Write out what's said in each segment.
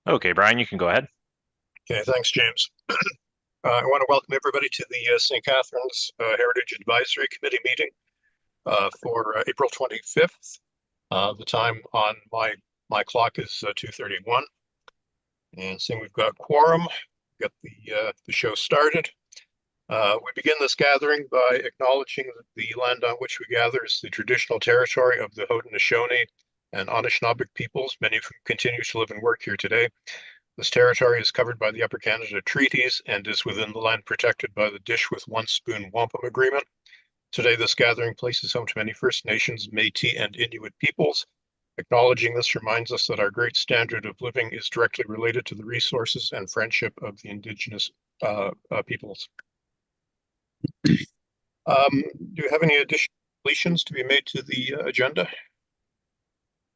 Okay, Brian, you can go ahead. Okay, thanks, James. I want to welcome everybody to the St. Catharines Heritage Advisory Committee meeting for April 25th. The time on my clock is 2:31, and seeing we've got quorum, get the show started. We begin this gathering by acknowledging that the land on which we gather is the traditional territory of the Haudenosaunee and Anishinaabe peoples, many of whom continue to live and work here today. This territory is covered by the Upper Canada Treaties and is within the land protected by the Dish with One Spoon Wampum Agreement. Today, this gathering place is home to many First Nations, Métis, and Inuit peoples. Acknowledging this reminds us that our great standard of living is directly related to the resources and friendship of the Indigenous peoples. Do you have any additional deletions to be made to the agenda?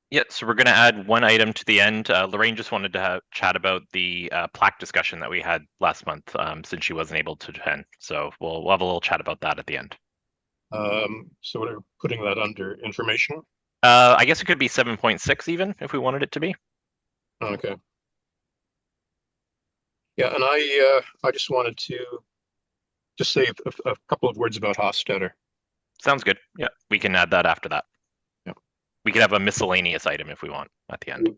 Yeah, so we're going to add one item to the end. Lorraine just wanted to chat about the plaque discussion that we had last month since she wasn't able to attend. So we'll have a little chat about that at the end. So we're putting that under information. I guess it could be 7.6 even if we wanted it to be. Okay. Yeah, and I just wanted to just say a couple of words about Hofstadter. Sounds good. Yeah, we can add that after that. Yeah. We could have a miscellaneous item if we want at the end.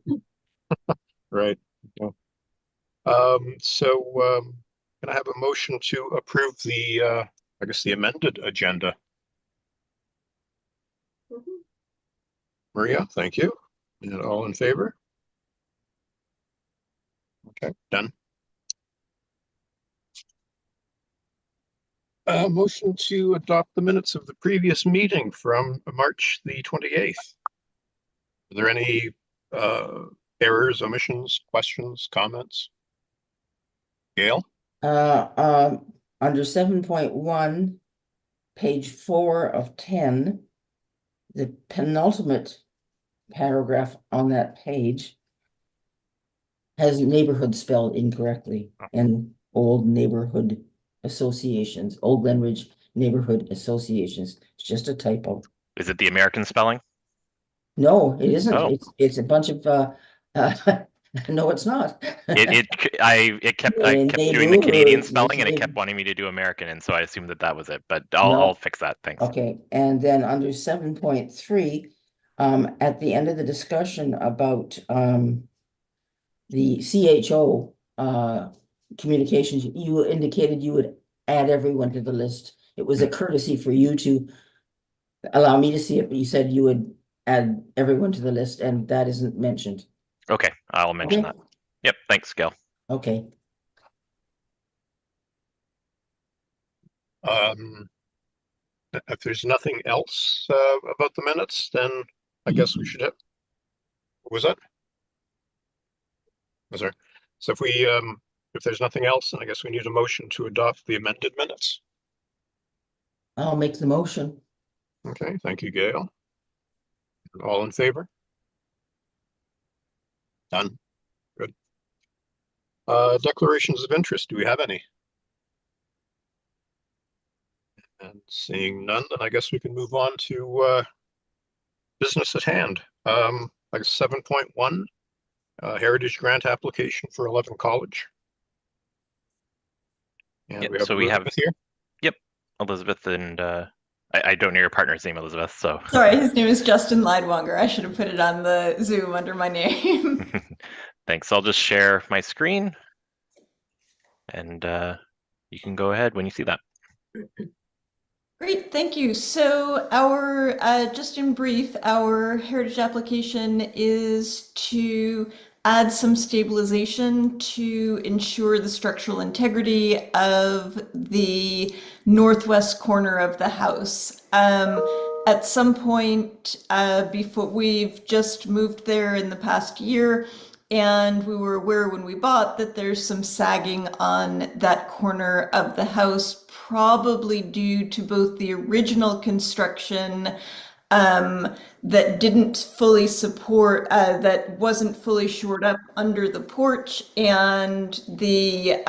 Right. Yeah. Can I have a motion to approve I guess the amended agenda? Maria, thank you. And all in favor? Okay, done. Motion to adopt the minutes of the previous meeting from March the 28th. Are there any errors, omissions, questions, comments? Gail? Under 7.1, page 4 of 10, the penultimate paragraph on that page has neighborhood spelled incorrectly and old neighborhood associations, Old Glenridge Neighborhood Associations. It's just a typo. Is it the American spelling? No, it isn't. Oh. It's a bunch of no, it's not. It kept I kept doing the Canadian spelling and it kept wanting me to do American, and so I assumed that was it. But I'll fix that. Thanks. Okay, and then under 7.3, at the end of the discussion about the CHO communications, you indicated you would add everyone to the list. It was a courtesy for you to allow me to see it, but you said you would add everyone to the list, and that isn't mentioned. Okay, I'll mention that. Yep, thanks, Gail. Okay. If there's nothing else about the minutes, then I guess we should have. What was that? Was there? So if there's nothing else, then I guess we need a motion to adopt the amended minutes. I'll make the motion. Okay, thank you, Gail. All in favor? Done. Good. Declarations of interest. Do we have any? And seeing none, then I guess we can move on to business at hand. Like 7.1, Heritage Grant application for 11 College. And we have so Elizabeth here. Yep, Elizabeth, and I don't know your partner's name, Elizabeth. So sorry, his name is Justin Leidwanger. I should have put it on the Zoom under my name. Thanks. I'll just share my screen, and you can go ahead when you see that. Great, thank you. So our, just in brief, our heritage application is to add some stabilization to ensure the structural integrity of the northwest corner of the house. At some point before, we've just moved there in the past year, and we were aware when we bought that there's some sagging on that corner of the house, probably due to both the original construction that didn't fully support, that wasn't fully shored up under the porch, and the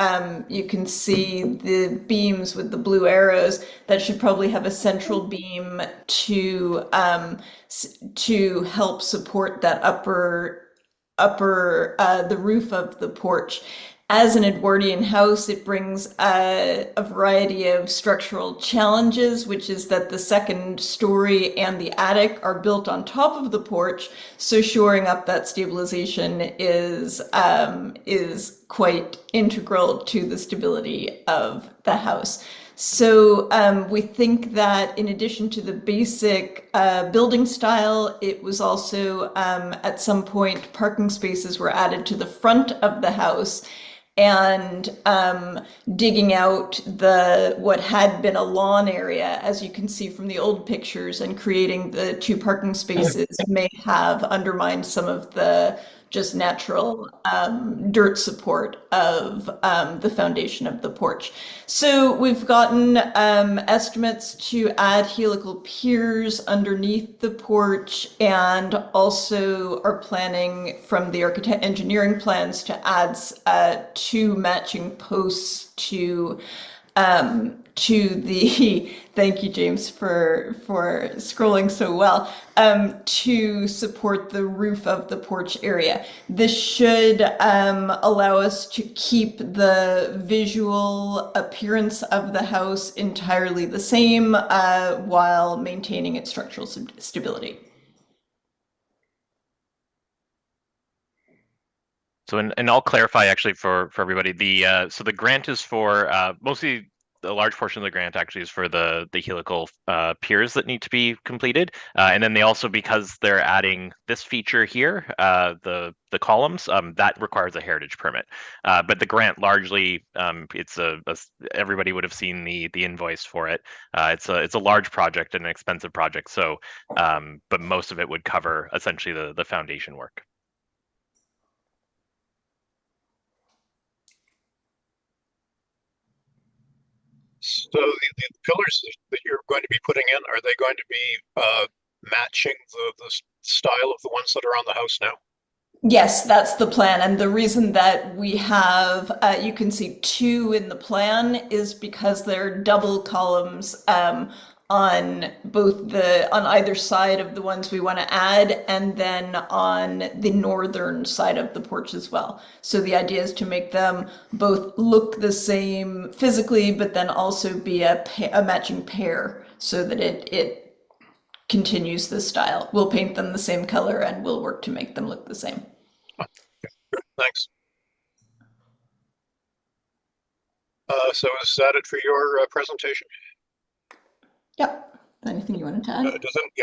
you can see the beams with the blue arrows that should probably have a central beam to help support that the roof of the porch. As an Edwardian house, it brings a variety of structural challenges, which is that the second story and the attic are built on top of the porch, so shoring up that stabilization is quite integral to the stability of the house. So we think that in addition to the basic building style, it was also at some point parking spaces were added to the front of the house, and digging out what had been a lawn area, as you can see from the old pictures, and creating the 2 parking spaces may have undermined some of the just natural dirt support of the foundation of the porch. So we've gotten estimates to add helical piers underneath the porch, and also are planning from the architect engineering plans to add 2 matching posts to the thank you, James, for scrolling so well, to support the roof of the porch area. This should allow us to keep the visual appearance of the house entirely the same while maintaining its structural stability. So, and I'll clarify actually for everybody, so the grant is for mostly, a large portion of the grant actually is for the helical piers that need to be completed, and then they also, because they're adding this feature here, the columns, that requires a heritage permit. But the grant largely, it's everybody would have seen the invoice for it. It's a large project and an expensive project, so but most of it would cover essentially the foundation work. So the pillars that you're going to be putting in, are they going to be matching the style of the ones that are on the house now? Yes, that's the plan. And the reason that we have, you can see 2 in the plan, is because they're double columns on either side of the ones we want to add, and then on the northern side of the porch as well. So the idea is to make them both look the same physically, but then also be a matching pair, so that it continues the style. We'll paint them the same color, and we'll work to make them look the same. Thanks. So is that it for your presentation? Yep. Anything you wanted to add?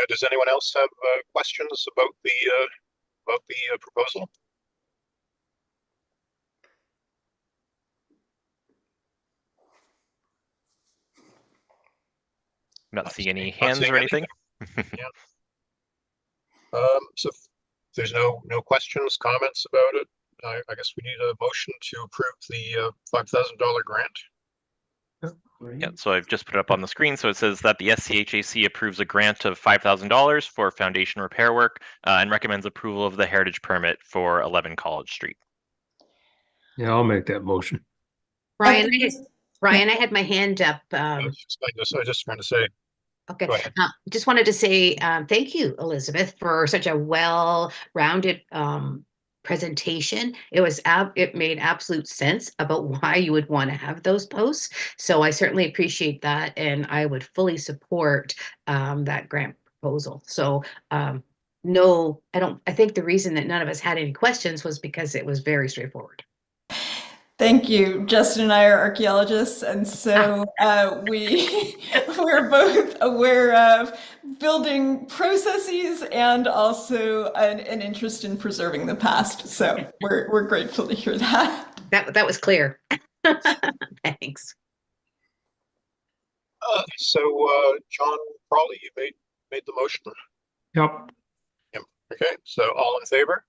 Does anyone else have questions about the proposal? Not seeing any Not hands seeing or anything. Yeah. So if there's no questions, comments about it, I guess we need a motion to approve the $5,000 grant. Yeah, so I've just put it up on the screen. So it says that the SCHAC approves a grant of $5,000 for foundation repair work and recommends approval of the heritage permit for 11 College Street. Yeah, I'll make that motion. Brian, I had my hand up. I was just trying to say. Okay, Go ahead. just wanted to say thank you, Elizabeth, for such a well-rounded presentation. It made absolute sense about why you would want to have those posts. So I certainly appreciate that, and I would fully support that grant proposal. So no, I think the reason that none of us had any questions was because it was very straightforward. Thank you. Justin and I are archaeologists, and so we're both aware of building processes and also an interest in preserving the past. So we're grateful to hear that. That was clear. Thanks. So John Crawley, you made the motion. Yep. Okay, so all in favor?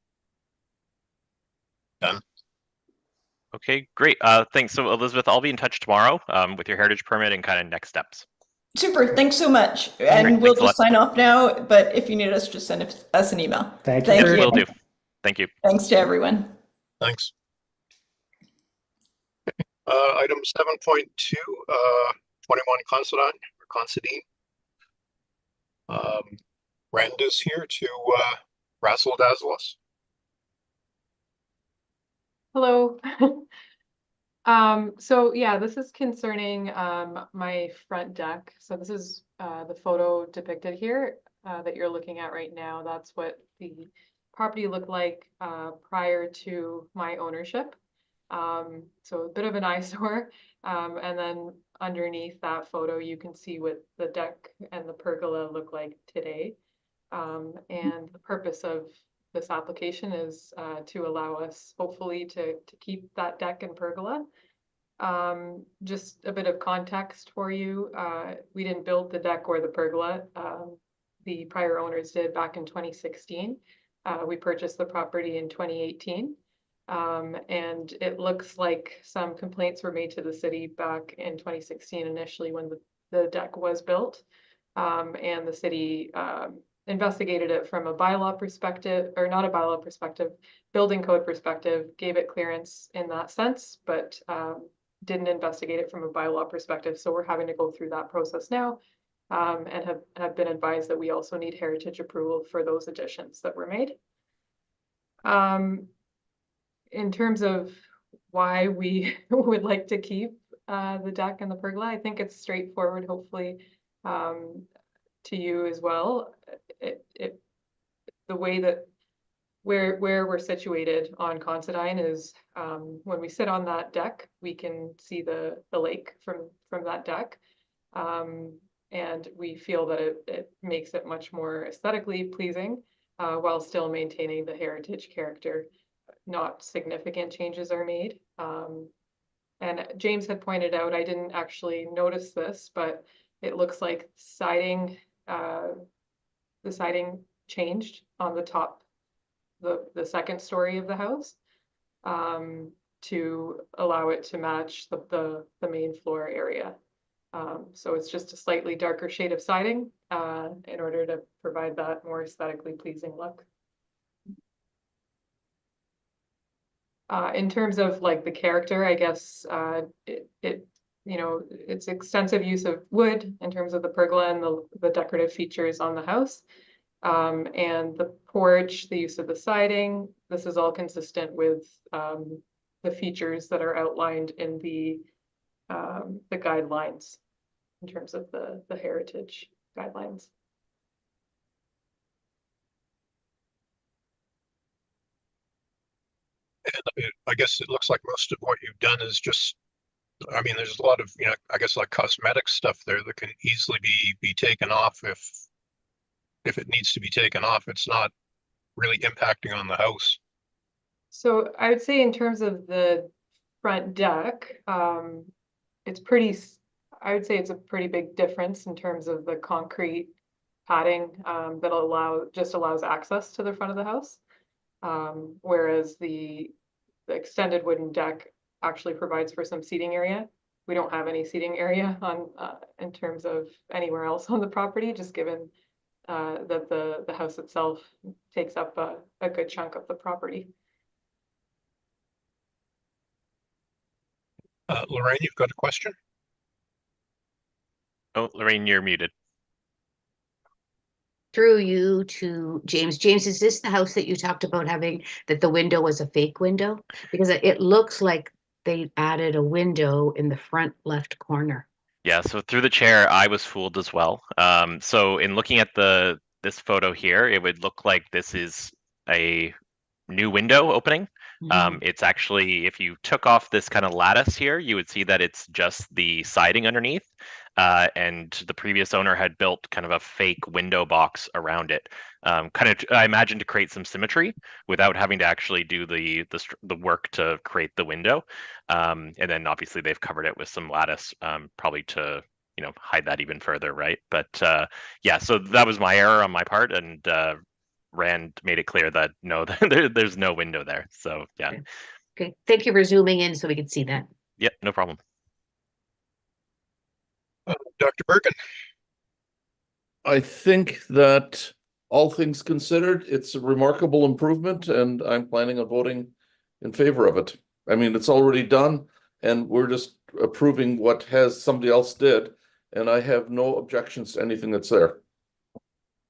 Done. Okay, great. Thanks. So Elizabeth, I'll be in touch tomorrow with your heritage permit and kind of next steps. Super. Thanks so much. And Great, we'll thanks a just sign off now, but if you need us, just send us an email. Thank Thank you. you. Will do. Thank you. Thanks to everyone. Thanks. Item 7.2, 21 Considine. Randa's here to razzle dazzle us. Hello. So yeah, this is concerning my front deck. So this is the photo depicted here that you're looking at right now. That's what the property looked like prior to my ownership. So a bit of an eyesore. And then underneath that photo, you can see what the deck and the pergola look like today. And the purpose of this application is to allow us hopefully to keep that deck and pergola. Just a bit of context for you. We didn't build the deck or the pergola. The prior owners did back in 2016. We purchased the property in 2018. And it looks like some complaints were made to the city back in 2016 initially when the deck was built. And the city investigated it from a bylaw perspective, or not a bylaw perspective, building code perspective, gave it clearance in that sense, but didn't investigate it from a bylaw perspective. So we're having to go through that process now, and have been advised that we also need heritage approval for those additions that were made. In terms of why we would like to keep the deck and the pergola, I think it's straightforward, hopefully, to you as well. The way that where we're situated on Considine is when we sit on that deck, we can see the lake from that deck. And we feel that it makes it much more aesthetically pleasing while still maintaining the heritage character. Not significant changes are made. And James had pointed out, I didn't actually notice this, but it looks like the siding changed on the top, the second story of the house, to allow it to match the main floor area. So it's just a slightly darker shade of siding in order to provide that more aesthetically pleasing look. In terms of like the character, I guess it's extensive use of wood in terms of the pergola and the decorative features on the house. And the porch, the use of the siding, this is all consistent with the features that are outlined in the guidelines in terms of the heritage guidelines. And I guess it looks like most of what you've done is just, I mean, there's a lot of, I guess like cosmetic stuff there that can easily be taken off if it needs to be taken off. It's not really impacting on the house. So I would say in terms of the front deck, it's pretty, I would say it's a pretty big difference in terms of the concrete padding that allows access to the front of the house. Whereas the extended wooden deck actually provides for some seating area. We don't have any seating area on in terms of anywhere else on the property, just given that the house itself takes up a good chunk of the property. Lorraine, you've got a question? Oh, Lorraine, you're muted. Through you to James. James, is this the house that you talked about having that the window was a fake window? Because it looks like they added a window in the front left corner. Yeah, so through the chair, I was fooled as well. So in looking at this photo here, it would look like this is a new window opening. It's actually, if you took off this kind of lattice here, you would see that it's just the siding underneath. And the previous owner had built kind of a fake window box around it, kind of, I imagine, to create some symmetry without having to actually do the work to create the window. And then obviously they've covered it with some lattice, probably to hide that even further, right? But yeah, so that was my error on my part, and Rand made it clear that no, there's no window there. So yeah. Okay, thank you for zooming in so we can see that. Yep, no problem. Dr. Birkin. I think that all things considered, it's a remarkable improvement, and I'm planning on voting in favor of it. I mean, it's already done, and we're just approving what somebody else did, and I have no objections to anything that's there.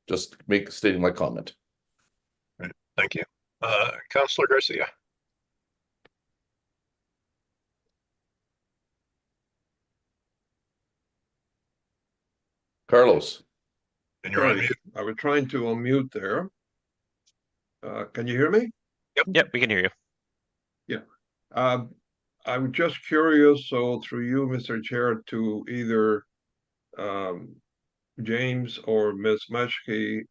Just stating my comment. Right. Thank you. Councillor Garcia. Carlos. And you're on Okay, mute. I was trying to unmute there. Can you hear me? Yep, we can hear you. I'm just curious, so through you, Mr. Chair, to either James or Ms. Meshke,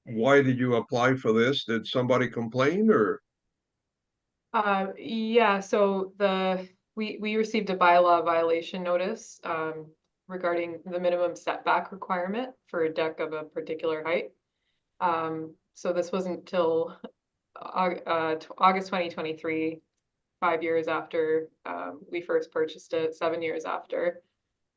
why did you apply for this? Did somebody complain or? Yeah, so we received a bylaw violation notice regarding the minimum setback requirement for a deck of a particular height. So this wasn't until August 2023, 5 years after we first purchased it, 7 years after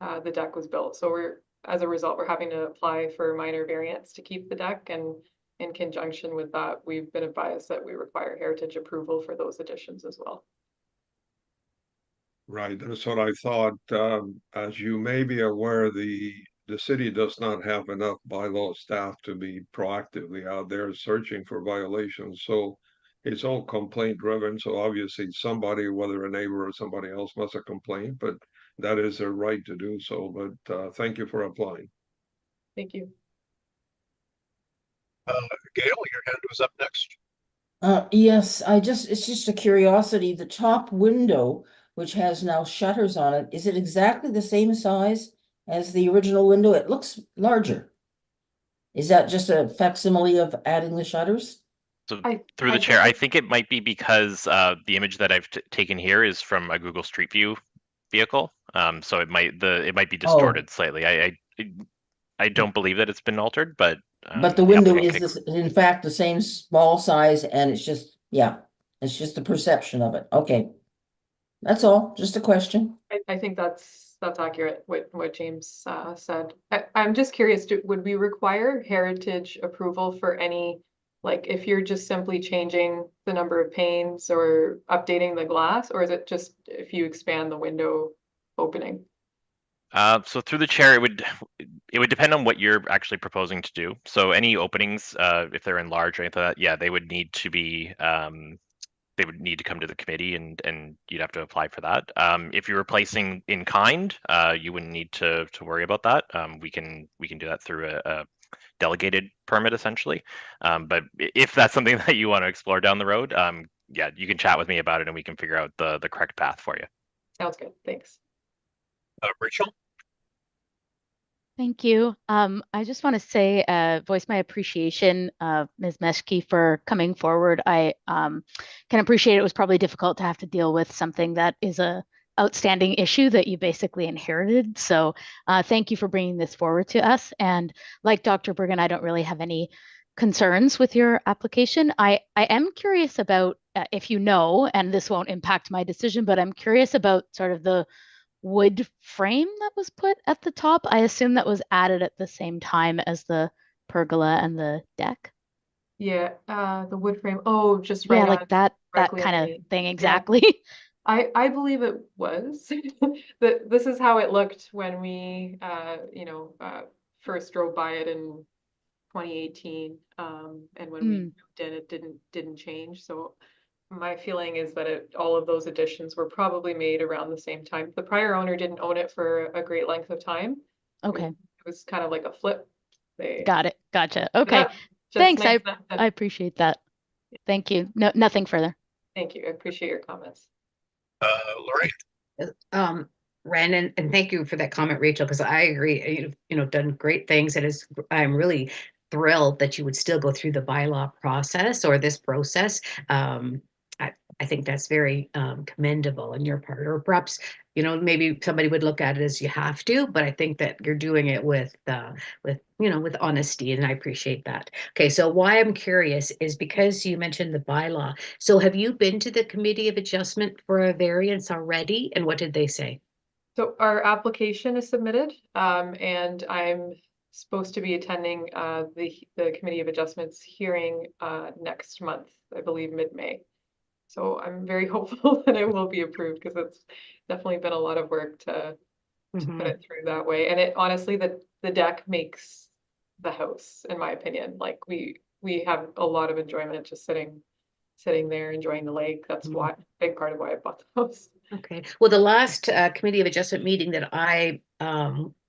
the deck was built. So as a result, we're having to apply for minor variance to keep the deck, and in conjunction with that, we've been advised that we require heritage approval for those additions as well. Right, that's what I thought. As you may be aware, the city does not have enough bylaw staff to be proactively out there searching for violations. So it's all complaint driven. So obviously somebody, whether a neighbor or somebody else, must have complained, but that is their right to do so. But thank you for applying. Thank you. Gail, your hand was up next. Yes, it's just a curiosity. The top window, which has now shutters on it, is it exactly the same size as the original window? It looks larger. Is that just a facsimile of adding the shutters? So I through the think chair, I it- think it might be because the image that I've taken here is from a Google Street View vehicle. So it might be distorted slightly. I don't believe that it's been altered, but But the the window applicant is can- this, in fact, the same small size, and it's just, yeah, it's just the perception of it. Okay. That's all, just a question. I think that's accurate, what James said. I'm just curious, would we require heritage approval for any, like if you're just simply changing the number of panes or updating the glass, or is it just if you expand the window opening? So through the chair, it would depend on what you're actually proposing to do. So any openings, if they're enlarged or anything like that, yeah, they would need to be they would need to come to the committee, and you'd have to apply for that. If you're replacing in kind, you wouldn't need to worry about that. We can do that through a delegated permit essentially. But if that's something that you want to explore down the road, yeah, you can chat with me about it and we can figure out the correct path for you. Sounds good, thanks. Rachel? Thank you. I just want to say, voice my appreciation of Ms. Meshke for coming forward. I can appreciate it was probably difficult to have to deal with something that is a outstanding issue that you basically inherited. So thank you for bringing this forward to us. And like Dr. Bergen, I don't really have any concerns with your application. I am curious about if you know, and this won't impact my decision, but I'm curious about sort of the wood frame that was put at the top. I assume that was added at the same time as the pergola and the deck. Yeah, the wood frame, oh, just Yeah, right like on that directly kind of underneath. thing Yeah. exactly. I believe it was. This is how it looked when we first drove by it in 2018. And when we moved in, it didn't change. So my feeling is that all of those additions were probably made around the same time. The prior owner didn't own it for a great length of time. Okay. It was kind of like a flip. Got it. Gotcha. Okay. Yeah, Thanks. nice I appreciate that. Thank you. No, nothing further. Thank you. I appreciate your comments. Lorraine? Brandon, and thank you for that comment, Rachel, because I agree. You've done great things. I'm really thrilled that you would still go through the bylaw process or this process. I think that's very commendable on your part, or perhaps maybe somebody would look at it as you have to, but I think that you're doing it with honesty, and I appreciate that. Okay, so why I'm curious is because you mentioned the bylaw. So have you been to the Committee of Adjustment for a variance already, and what did they say? So our application is submitted, and I'm supposed to be attending the Committee of Adjustments hearing next month, I believe mid-May. So I'm very hopeful that it will be approved, because it's definitely been a lot of work to put it through that way. And it honestly, the deck makes the house, in my opinion. Like we have a lot of enjoyment just sitting there enjoying the lake. That's why big part of why I bought the house. Okay, well, the last Committee of Adjustment meeting that I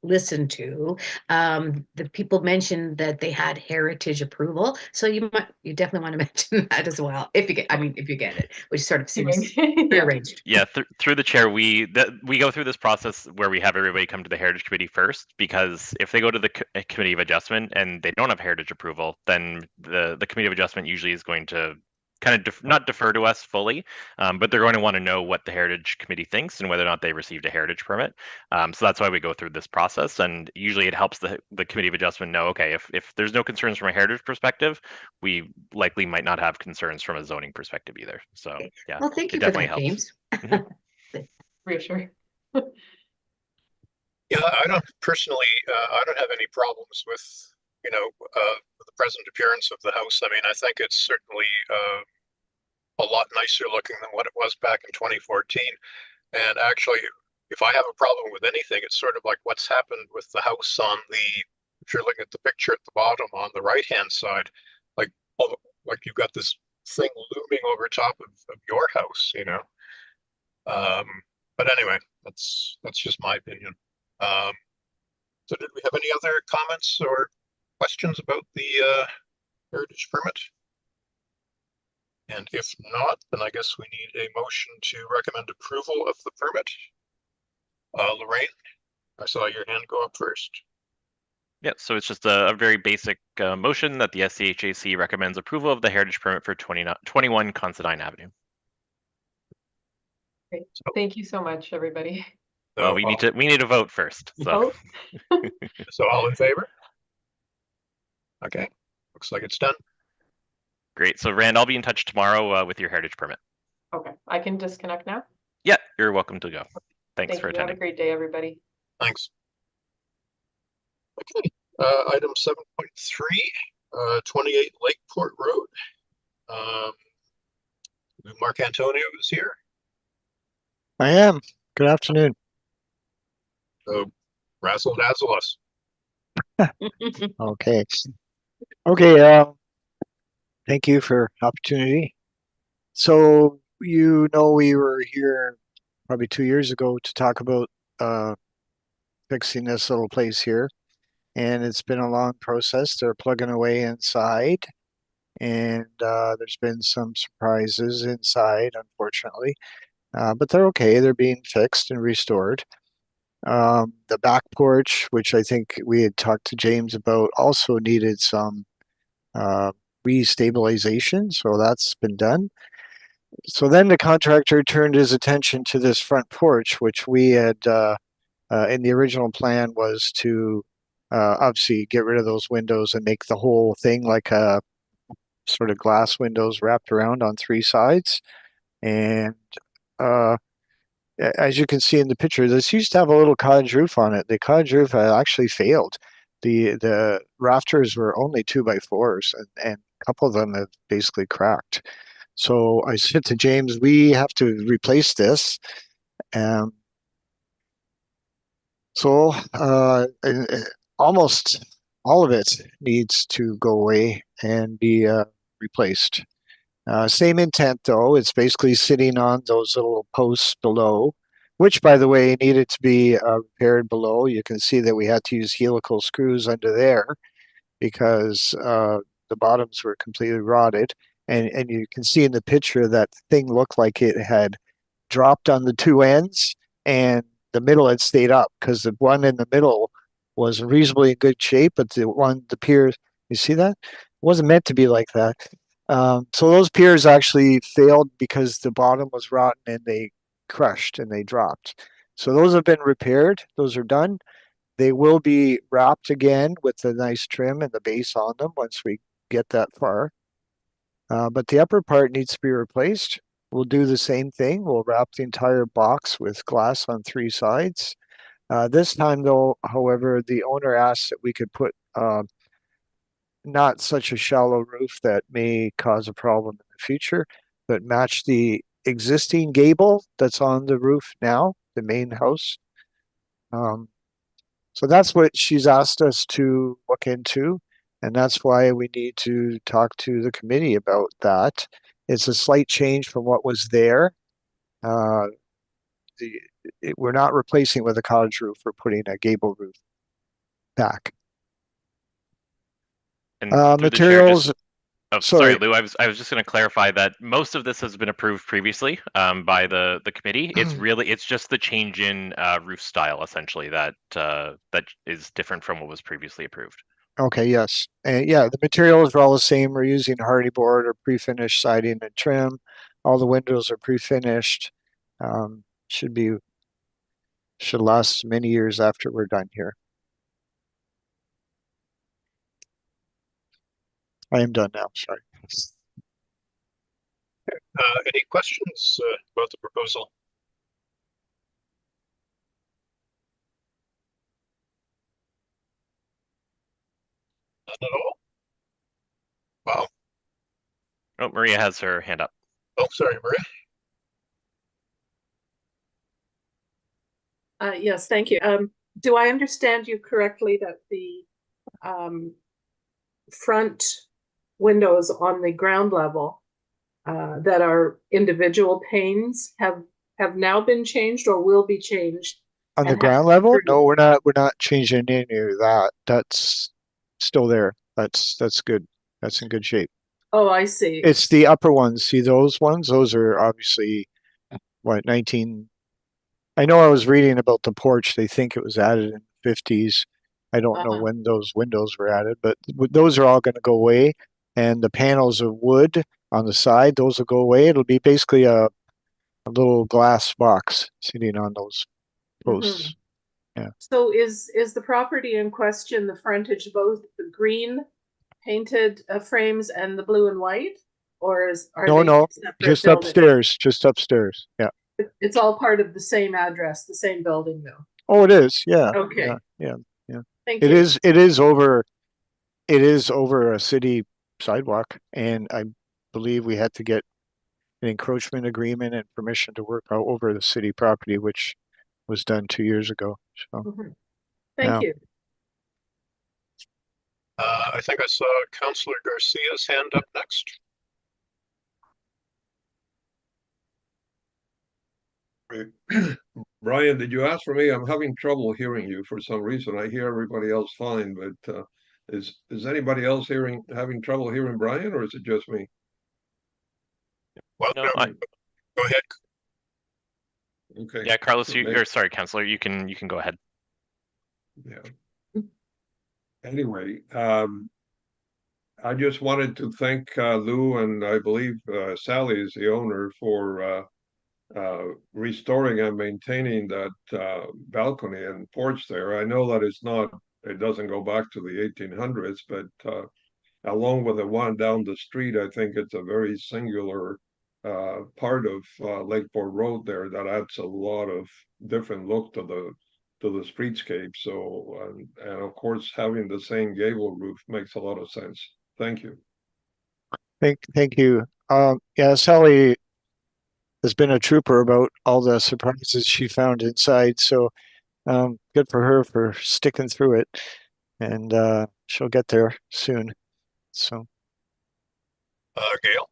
listened to, the people mentioned that they had heritage approval. So you definitely want to mention that as well, if you get, I mean, if you get it, which sort of seems Yeah. prearranged. Yeah, through the chair, we go through this process where we have everybody come to the Heritage Committee first, because if they go to the Committee of Adjustment and they don't have heritage approval, then the Committee of Adjustment usually is going to kind of not defer to us fully, but they're going to want to know what the Heritage Committee thinks and whether or not they received a heritage permit. So that's why we go through this process, and usually it helps the Committee of Adjustment know, okay, if there's no concerns from a heritage perspective, we likely might not have concerns from a zoning perspective either. So yeah, Well, thank it you for definitely that, helps. James. Reassuring. Yeah, I don't personally, I don't have any problems with, the present appearance of the house. I mean, I think it's certainly a lot nicer looking than what it was back in 2014. And actually, if I have a problem with anything, it's sort of like what's happened with the house on if you're looking at the picture at the bottom on the right-hand side, like, like you've got this thing looming over top of your house, Um, but anyway, that's just my opinion. Um, so did we have any other comments or questions about the heritage permit? And if not, then I guess we need a motion to recommend approval of the permit. Lorraine, I saw your hand go up first. Yeah, so it's just a very basic motion that the SCHAC recommends approval of the heritage permit for 21 Considine Avenue. Great. Thank you so much, everybody. Well, we need to vote first. So So all in favor? Okay, looks like it's done. great. So Rand, I'll be in touch tomorrow with your heritage permit. Okay, I can disconnect now. Yeah, you're welcome to go. Thanks Thank for you. Have a attending. great day, everybody. Thanks. Okay, item 7.3, 28 Lakeport Road. Mark Antonio is here. I am. Good afternoon. So razzle dazzle us. Okay. Okay. Thank you for opportunity. So we were here probably 2 years ago to talk about fixing this little place here, and it's been a long process. They're plugging away inside, and there's been some surprises inside, unfortunately, but they're okay. They're being fixed and restored. The back porch, which I think we had talked to James about, also needed some restabilization, so that's been done. So then the contractor turned his attention to this front porch, which we had in the original plan was to obviously get rid of those windows and make the whole thing like a sort of glass windows wrapped around on three sides. And as you can see in the picture, this used to have a little cottage roof on it. The cottage roof actually failed. The rafters were only 2x4s, and a couple of them have basically cracked. So I said to James, we have to replace this. So almost all of it needs to go away and be replaced. Same intent though, it's basically sitting on those little posts below, which by the way needed to be repaired below. You can see that we had to use helical screws under there because the bottoms were completely rotted. And you can see in the picture that thing looked like it had dropped on the two ends and the middle had stayed up because the one in the middle was reasonably in good shape, but the piers, you see that? It wasn't meant to be like that. So those piers actually failed because the bottom was rotten and they crushed and they dropped. So those have been repaired. Those are done. They will be wrapped again with the nice trim and the base on them once we get that far. But the upper part needs to be replaced. We'll do the same thing. We'll wrap the entire box with glass on three sides. This time though, however, the owner asked that we could put not such a shallow roof that may cause a problem in the future, but match the existing gable that's on the roof now, the main house. So that's what she's asked us to look into, and that's why we need to talk to the committee about that. It's a slight change from what was there. we're not replacing with a cottage roof. We're putting a gable roof back. And through the chair, Materials. oh, Sorry. sorry, Lou. I was just going to clarify that most of this has been approved previously by the committee. It's just the change in roof style essentially that that is different from what was previously approved. Okay, yes. And yeah, the materials are all the same. We're using hardy board or pre-finished siding and trim. All the windows are pre-finished. Should last many years after we're done here. I am done now, sorry. Any questions about the proposal? None at all? Wow. Oh, Maria has her hand up. Oh, sorry, Maria. Yes, thank you. Do I understand you correctly that the front windows on the ground level that are individual panes have now been changed or will be changed? On the and ground have level? improved? No, we're not changing any of that. That's still there. That's good. That's in good shape. Oh, I see. It's the upper ones. See those ones? Those are obviously what, 19. I know I was reading about the porch. They think it was added in the 50s. I don't know when those windows were added, but those are all going to go away. And the panels of wood on the side, those will go away. It'll be basically a little glass box sitting on those posts. Yeah. So is the property in question the frontage both the green painted frames and the blue and white, or are they separate just buildings? just upstairs. Yeah. It's all part of the same address, the same building, though. Oh, it is. Yeah. Okay. Yeah. Thank It you. is. It is over a city sidewalk, and I believe we had to get an encroachment agreement and permission to work out over the city property, which was done 2 years ago. So, Thank you. I think I saw Councillor Garcia's hand up next. Brian, did you ask for me? I'm having trouble hearing you for some reason. I hear everybody else fine, but is anybody else having trouble hearing Brian, or is it just me? Well, No, go ahead. Okay. Yeah, Carlos, you're sorry, Councillor. You can go ahead. Yeah. Anyway, I just wanted to thank Lou, and I believe Sally is the owner, for restoring and maintaining that balcony and porch there. I know that it doesn't go back to the 1800s, but along with the one down the street, I think it's a very singular part of Lakeport Road there that adds a lot of different look to the streetscape. So, and of course, having the same gable roof makes a lot of sense. Thank you. thank you. Yeah, Sally has been a trooper about all the surprises she found inside. So, good for her for sticking through it, and she'll get there soon. So, Gail.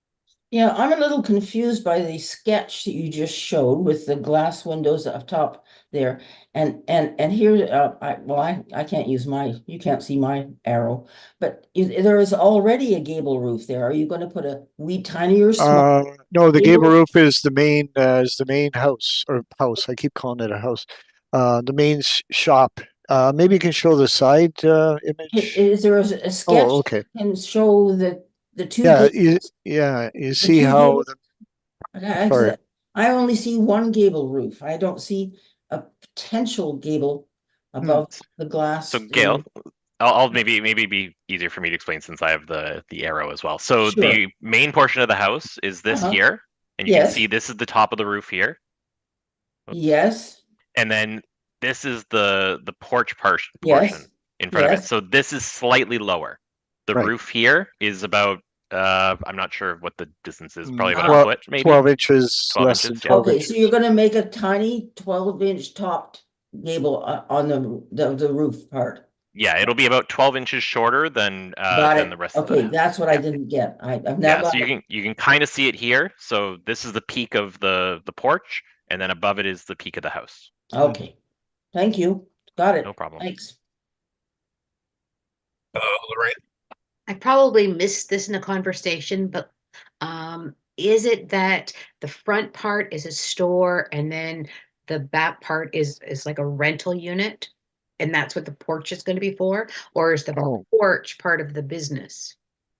Yeah, I'm a little confused by the sketch that you just showed with the glass windows up top there. And here, I can't use you can't see my arrow, but there is already a gable roof there. Are you going to put a wee tinier small? no, the gable gable roof is the main house, or house. I keep calling it a house. The main shop. Maybe you can show the side image. Is there a sketch okay. that can show the two Yeah, gables? you see how sorry. I only see one gable roof. I don't see a potential gable above the glass. So Gail, I'll maybe be easier for me to explain since I have the arrow as well. So Sure. the main portion of the house is this here, and you can see this is the top of the roof here. Oops. Yes. And then this is the porch portion in front of it. So this is slightly lower. The roof here is about I'm not sure what the distance is, probably about a foot, maybe 12 inches, 12 less inches, than 12 Okay, inches. so you're gonna make a tiny 12-inch topped gable on the roof part. Yeah, it'll be about 12 inches shorter than the rest of the house. That's what I didn't get. I've now got so you can kind of see it here. So this is the peak of the porch, and then above it is the peak of the house. Okay, thank you. Got it. No problem. Thanks. Lorraine? I probably missed this in a conversation, but is it that the front part is a store and then the back part is like a rental unit? And that's what the porch is going to be for? Or is the Oh. porch part of the business?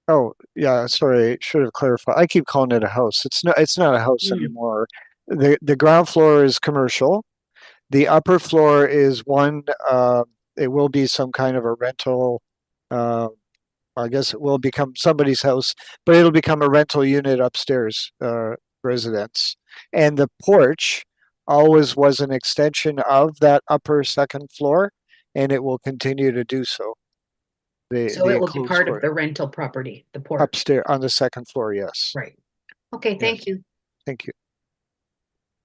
Oh, yeah, sorry, should have clarified. I keep calling it a house. It's not a house Mm. anymore. The ground floor is commercial. The upper floor is one, it will be some kind of a rental. I guess it will become somebody's house, but it'll become a rental unit upstairs, residence. And the porch always was an extension of that upper second floor, and it will continue to do so. So The it will be enclosed part of court. the rental property, the porch. Upstairs on the second floor, yes. Right. Okay, thank you. Thank you.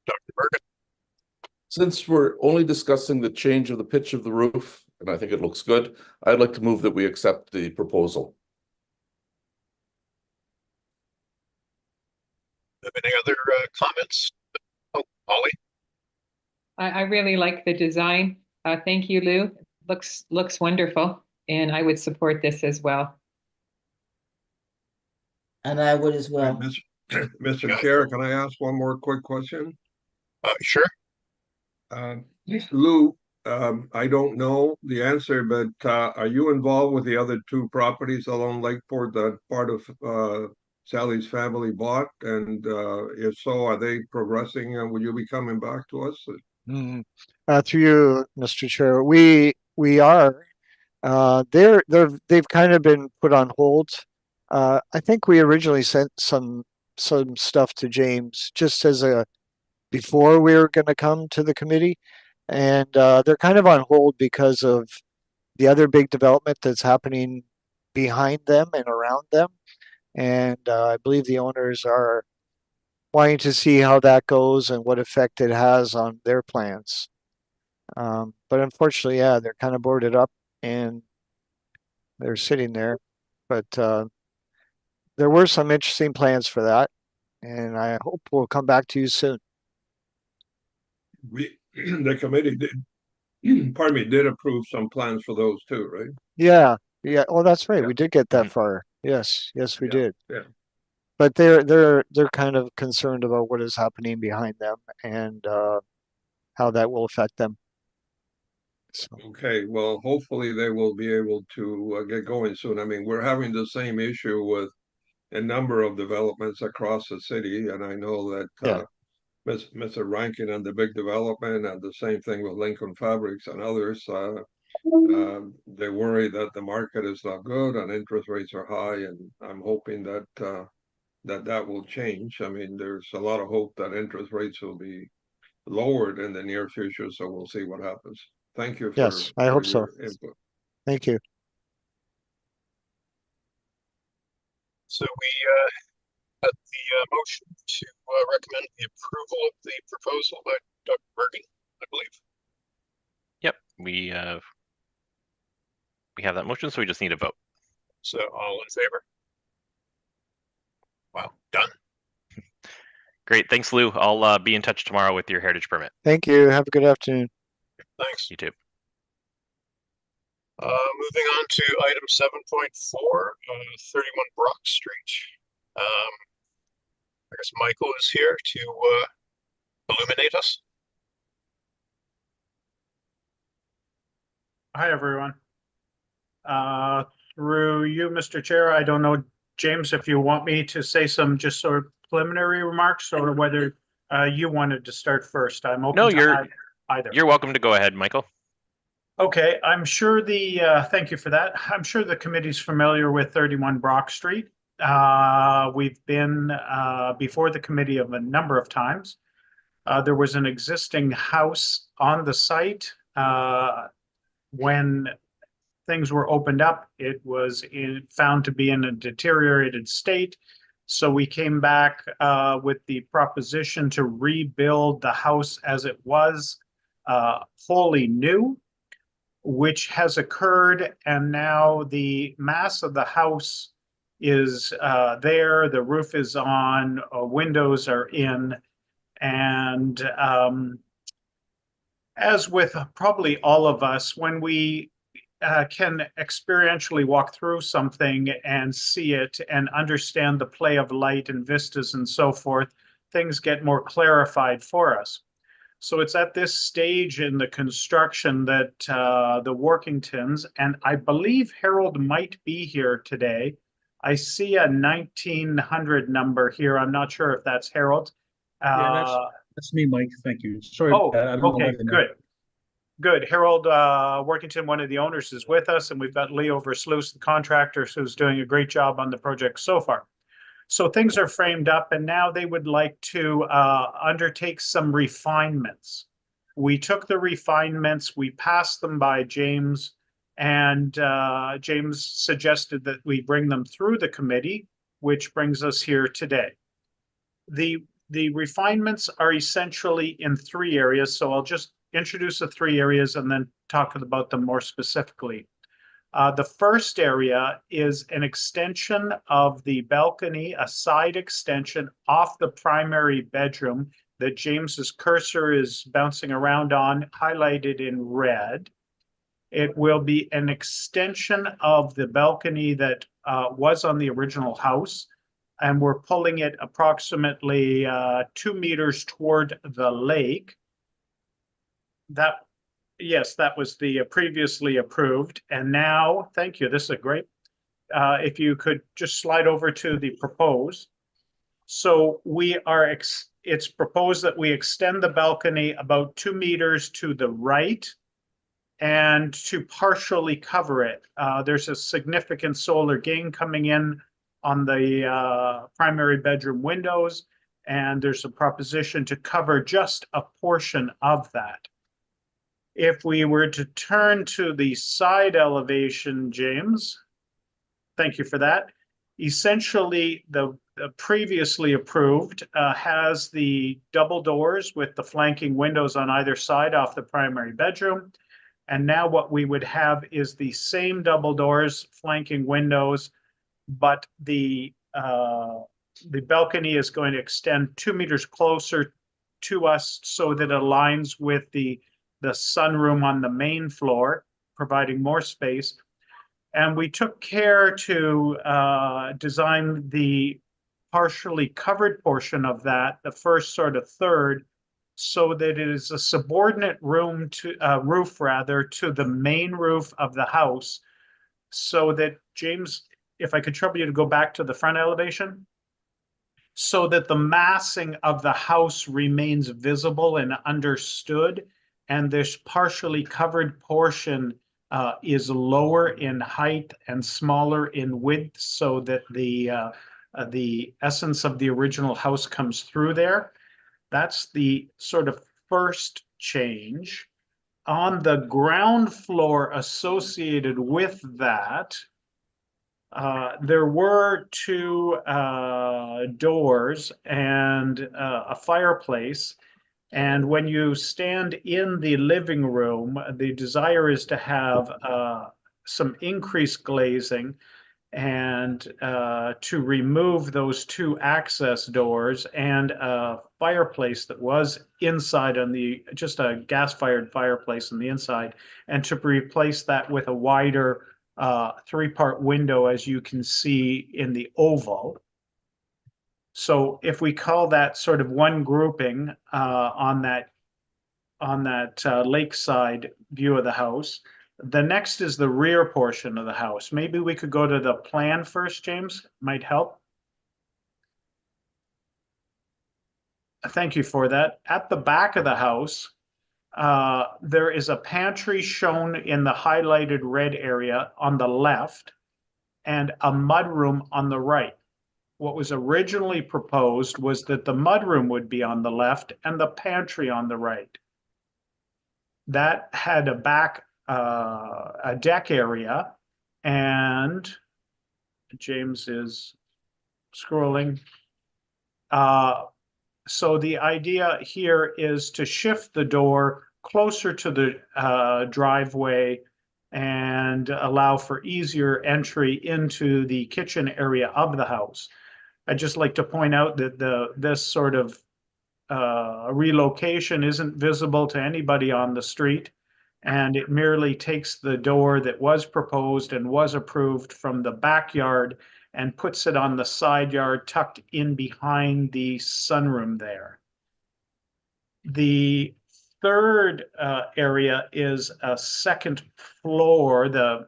Dr. Bergen? Since we're only discussing the change of the pitch of the roof, and I think it looks good, I'd like to move that we accept the proposal. Have any other comments? Oh, Ollie? I really like the design. Thank you, Lou. Looks wonderful, and I would support this as well. And I would as well. Mr. Chair, can I ask one more quick question? Sure. Lou, I don't know the answer, but are you involved with the other two properties along Lakeport that part of Sally's family bought? And if so, are they progressing? And will you be coming back to us? Through you, Mr. Chair, we are. They've kind of been put on hold. I think we originally sent some stuff to James just as a before we were going to come to the committee, and they're kind of on hold because of the other big development that's happening behind them and around them. And I believe the owners are wanting to see how that goes and what effect it has on their plans. But unfortunately, yeah, they're kind of boarded up and they're sitting there. But there were some interesting plans for that, and I hope we'll come back to you soon. The committee did, pardon me, did approve some plans for those too, right? Yeah. Oh, that's right. Yeah. We did get that far. Yes, we did. Yeah. But they're kind of concerned about what is happening behind them and how that will affect them. So. Okay, well, hopefully they will be able to get going soon. I mean, we're having the same issue with a number of developments across the city, and I know that Mr. Rankin and the big development, and the same thing with Lincoln Fabrics and others, they worry that the market is not good and interest rates are high, and I'm hoping that that will change. I mean, there's a lot of hope that interest rates will be lowered in the near future, so we'll see what happens. Thank you for, yes, I hope so. input. Thank you. So we had the motion to recommend the approval of the proposal by Dr. Bergen, I believe. Yep, we have that motion, so we just need a vote. So all in favor? Wow, done. Great, thanks, Lou. I'll be in touch tomorrow with your heritage permit. Thank you. Have a good afternoon. Thanks. You too. Moving on to item 7.4, 31 Brock Street. I guess Michael is here to illuminate us. Hi, everyone. Through you, Mr. Chair, I don't know, James, if you want me to say some just sort of preliminary remarks or whether you wanted to start first. I'm open to either. You're welcome to go ahead, Michael. Okay, I'm sure thank you for that. I'm sure the committee's familiar with 31 Brock Street. We've been before the committee a number of times. There was an existing house on the site. When things were opened up, it was found to be in a deteriorated state. So we came back with the proposition to rebuild the house as it was, wholly new, which has occurred. And now the mass of the house is there. The roof is on, windows are in, And as with probably all of us, when we can experientially walk through something and see it and understand the play of light and vistas and so forth, things get more clarified for us. So it's at this stage in the construction that the Workingtons, and I believe Harold might be here today. I see a 1900 number here. I'm not sure if that's Harold. Yeah, that's me, Mike. Thank you. Sorry, Oh, I don't know okay, why the good. Good. Harold Workington, one of the owners, is with us, and we've got Leo Versluis, the contractor, who's doing a great job on the project so far. So things are framed up, and now they would like to undertake some refinements. We took the refinements, we passed them by James, and James suggested that we bring them through the committee, which brings us here today. The refinements are essentially in 3 areas, so I'll just introduce the 3 areas and then talk about them more specifically. The first area is an extension of the balcony, a side extension off the primary bedroom that James's cursor is bouncing around on, highlighted in red. It will be an extension of the balcony that was on the original house, and we're pulling it approximately 2 meters toward the lake. Yes, that was the previously approved. And now, thank you, this is a great, if you could just slide over to the proposed. So it's proposed that we extend the balcony about 2 meters to the right and to partially cover it. There's a significant solar gain coming in on the primary bedroom windows, and there's a proposition to cover just a portion of that. If we were to turn to the side elevation, James, thank you for that. Essentially, the previously approved has the double doors with the flanking windows on either side off the primary bedroom. And now what we would have is the same double doors, flanking windows, but the balcony is going to extend 2 meters closer to us so that it aligns with the sunroom on the main floor, providing more space. And we took care to design the partially covered portion of that, the first sort of third, so that it is a subordinate roof to the main roof of the house, so that, James, if I could trouble you to go back to the front elevation, so that the massing of the house remains visible and understood, and this partially covered portion is lower in height and smaller in width, so that the essence of the original house comes through there. That's the sort of first change. On the ground floor associated with that, there were 2 doors and a fireplace. And when you stand in the living room, the desire is to have some increased glazing and to remove those 2 access doors and a fireplace that was inside on just a gas-fired fireplace on the inside, and to replace that with a wider 3-part window, as you can see in the oval. So if we call that sort of one grouping on that lakeside view of the house, the next is the rear portion of the house. Maybe we could go to the plan first, James, might help. Thank you for that. At the back of the house, there is a pantry shown in the highlighted red area on the left and a mudroom on the right. What was originally proposed was that the mudroom would be on the left and the pantry on the right. That had a deck area, and James is scrolling. So the idea here is to shift the door closer to the driveway and allow for easier entry into the kitchen area of the house. I'd just like to point out that this sort of relocation isn't visible to anybody on the street. And it merely takes the door that was proposed and was approved from the backyard and puts it on the side yard tucked in behind the sunroom there. The third area is a second floor, the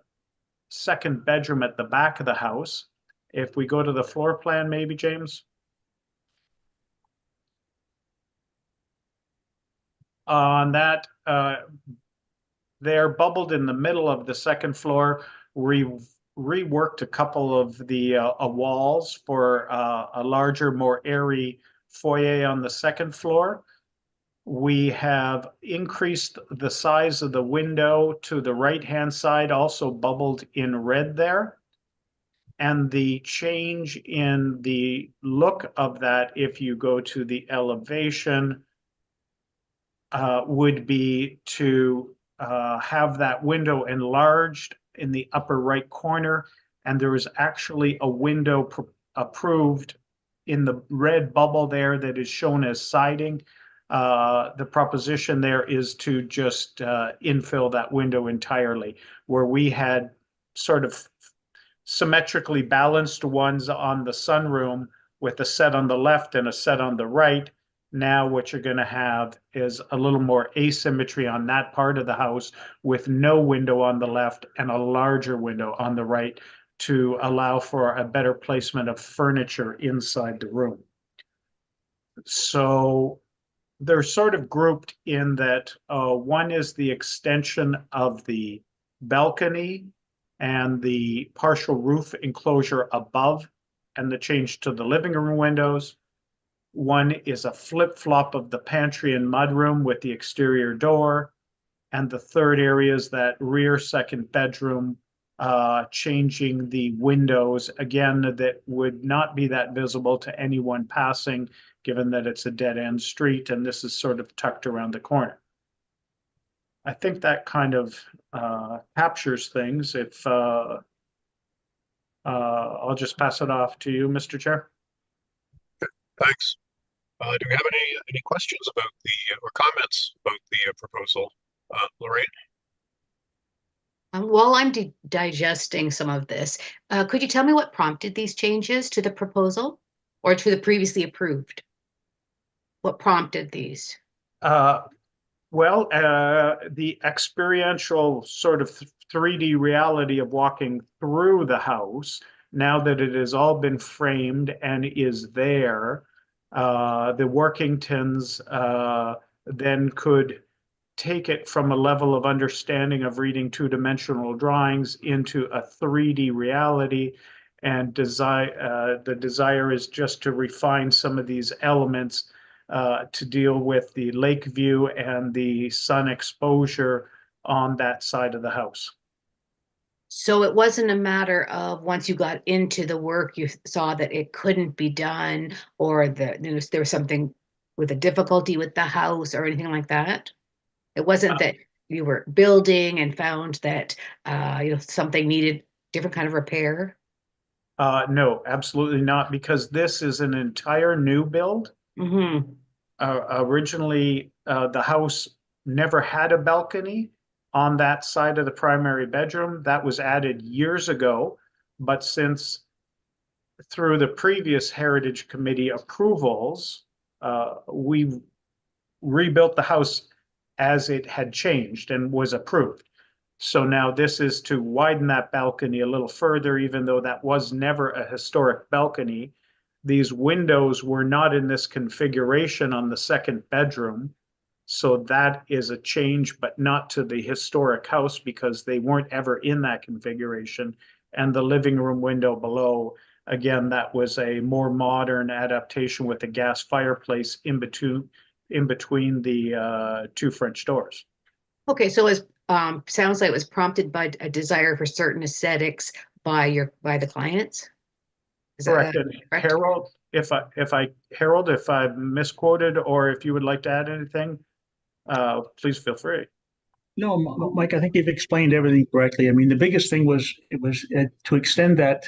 second bedroom at the back of the house. If we go to the floor plan, maybe, James? On that, they're bubbled in the middle of the second floor. We reworked a couple of the walls for a larger, more airy foyer on the second floor. We have increased the size of the window to the right-hand side, also bubbled in red there. And the change in the look of that, if you go to the elevation, would be to have that window enlarged in the upper right corner. And there is actually a window approved in the red bubble there that is shown as siding. The proposition there is to just infill that window entirely, where we had sort of symmetrically balanced ones on the sunroom with a set on the left and a set on the right. Now what you're going to have is a little more asymmetry on that part of the house with no window on the left and a larger window on the right to allow for a better placement of furniture inside the room. So they're sort of grouped in that one is the extension of the balcony and the partial roof enclosure above and the change to the living room windows. One is a flip-flop of the pantry and mudroom with the exterior door. And the third area is that rear second bedroom, changing the windows, again, that would not be that visible to anyone passing, given that it's a dead-end street and this is sort of tucked around the corner. I think that kind of captures things. If I'll just pass it off to you, Mr. Chair. Thanks. Do we have any questions about the or comments about the proposal, Lorraine? While I'm digesting some of this, could you tell me what prompted these changes to the proposal or to the previously approved? What prompted these? Well, the experiential sort of 3D reality of walking through the house, now that it has all been framed and is there, the Workingtons then could take it from a level of understanding of reading two-dimensional drawings into a 3D reality. And the desire is just to refine some of these elements to deal with the lake view and the sun exposure on that side of the house. So it wasn't a matter of once you got into the work, you saw that it couldn't be done, or that there was something with a difficulty with the house or anything like that? It wasn't that you were building and found that something needed different kind of repair? No, absolutely not, because this is an entire new build. Mm-hmm. Originally, the house never had a balcony on that side of the primary bedroom. That was added years ago, but since through the previous Heritage Committee approvals, we rebuilt the house as it had changed and was approved. So now this is to widen that balcony a little further, even though that was never a historic balcony. These windows were not in this configuration on the second bedroom. So that is a change, but not to the historic house because they weren't ever in that configuration. And the living room window below, again, that was a more modern adaptation with a gas fireplace in between the two French doors. Okay, so it sounds like it was prompted by a desire for certain aesthetics by the clients. Is Correct. that correct? Harold, if I've misquoted or if you would like to add anything, please feel free. No, Mike, I think you've explained everything correctly. I mean, the biggest thing was to extend that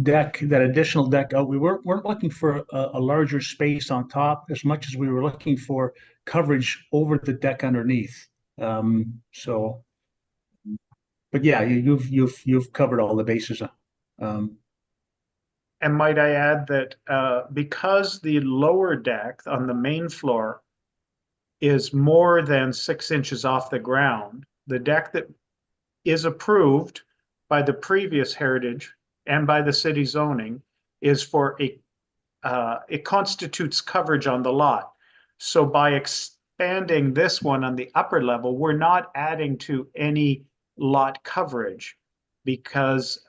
deck, that additional deck out, we weren't looking for a larger space on top as much as we were looking for coverage over the deck underneath. So, but yeah, you've covered all the bases. And might I add that because the lower deck on the main floor is more than 6 inches off the ground, the deck that is approved by the previous heritage and by the city zoning is for it constitutes coverage on the lot. So by expanding this one on the upper level, we're not adding to any lot coverage because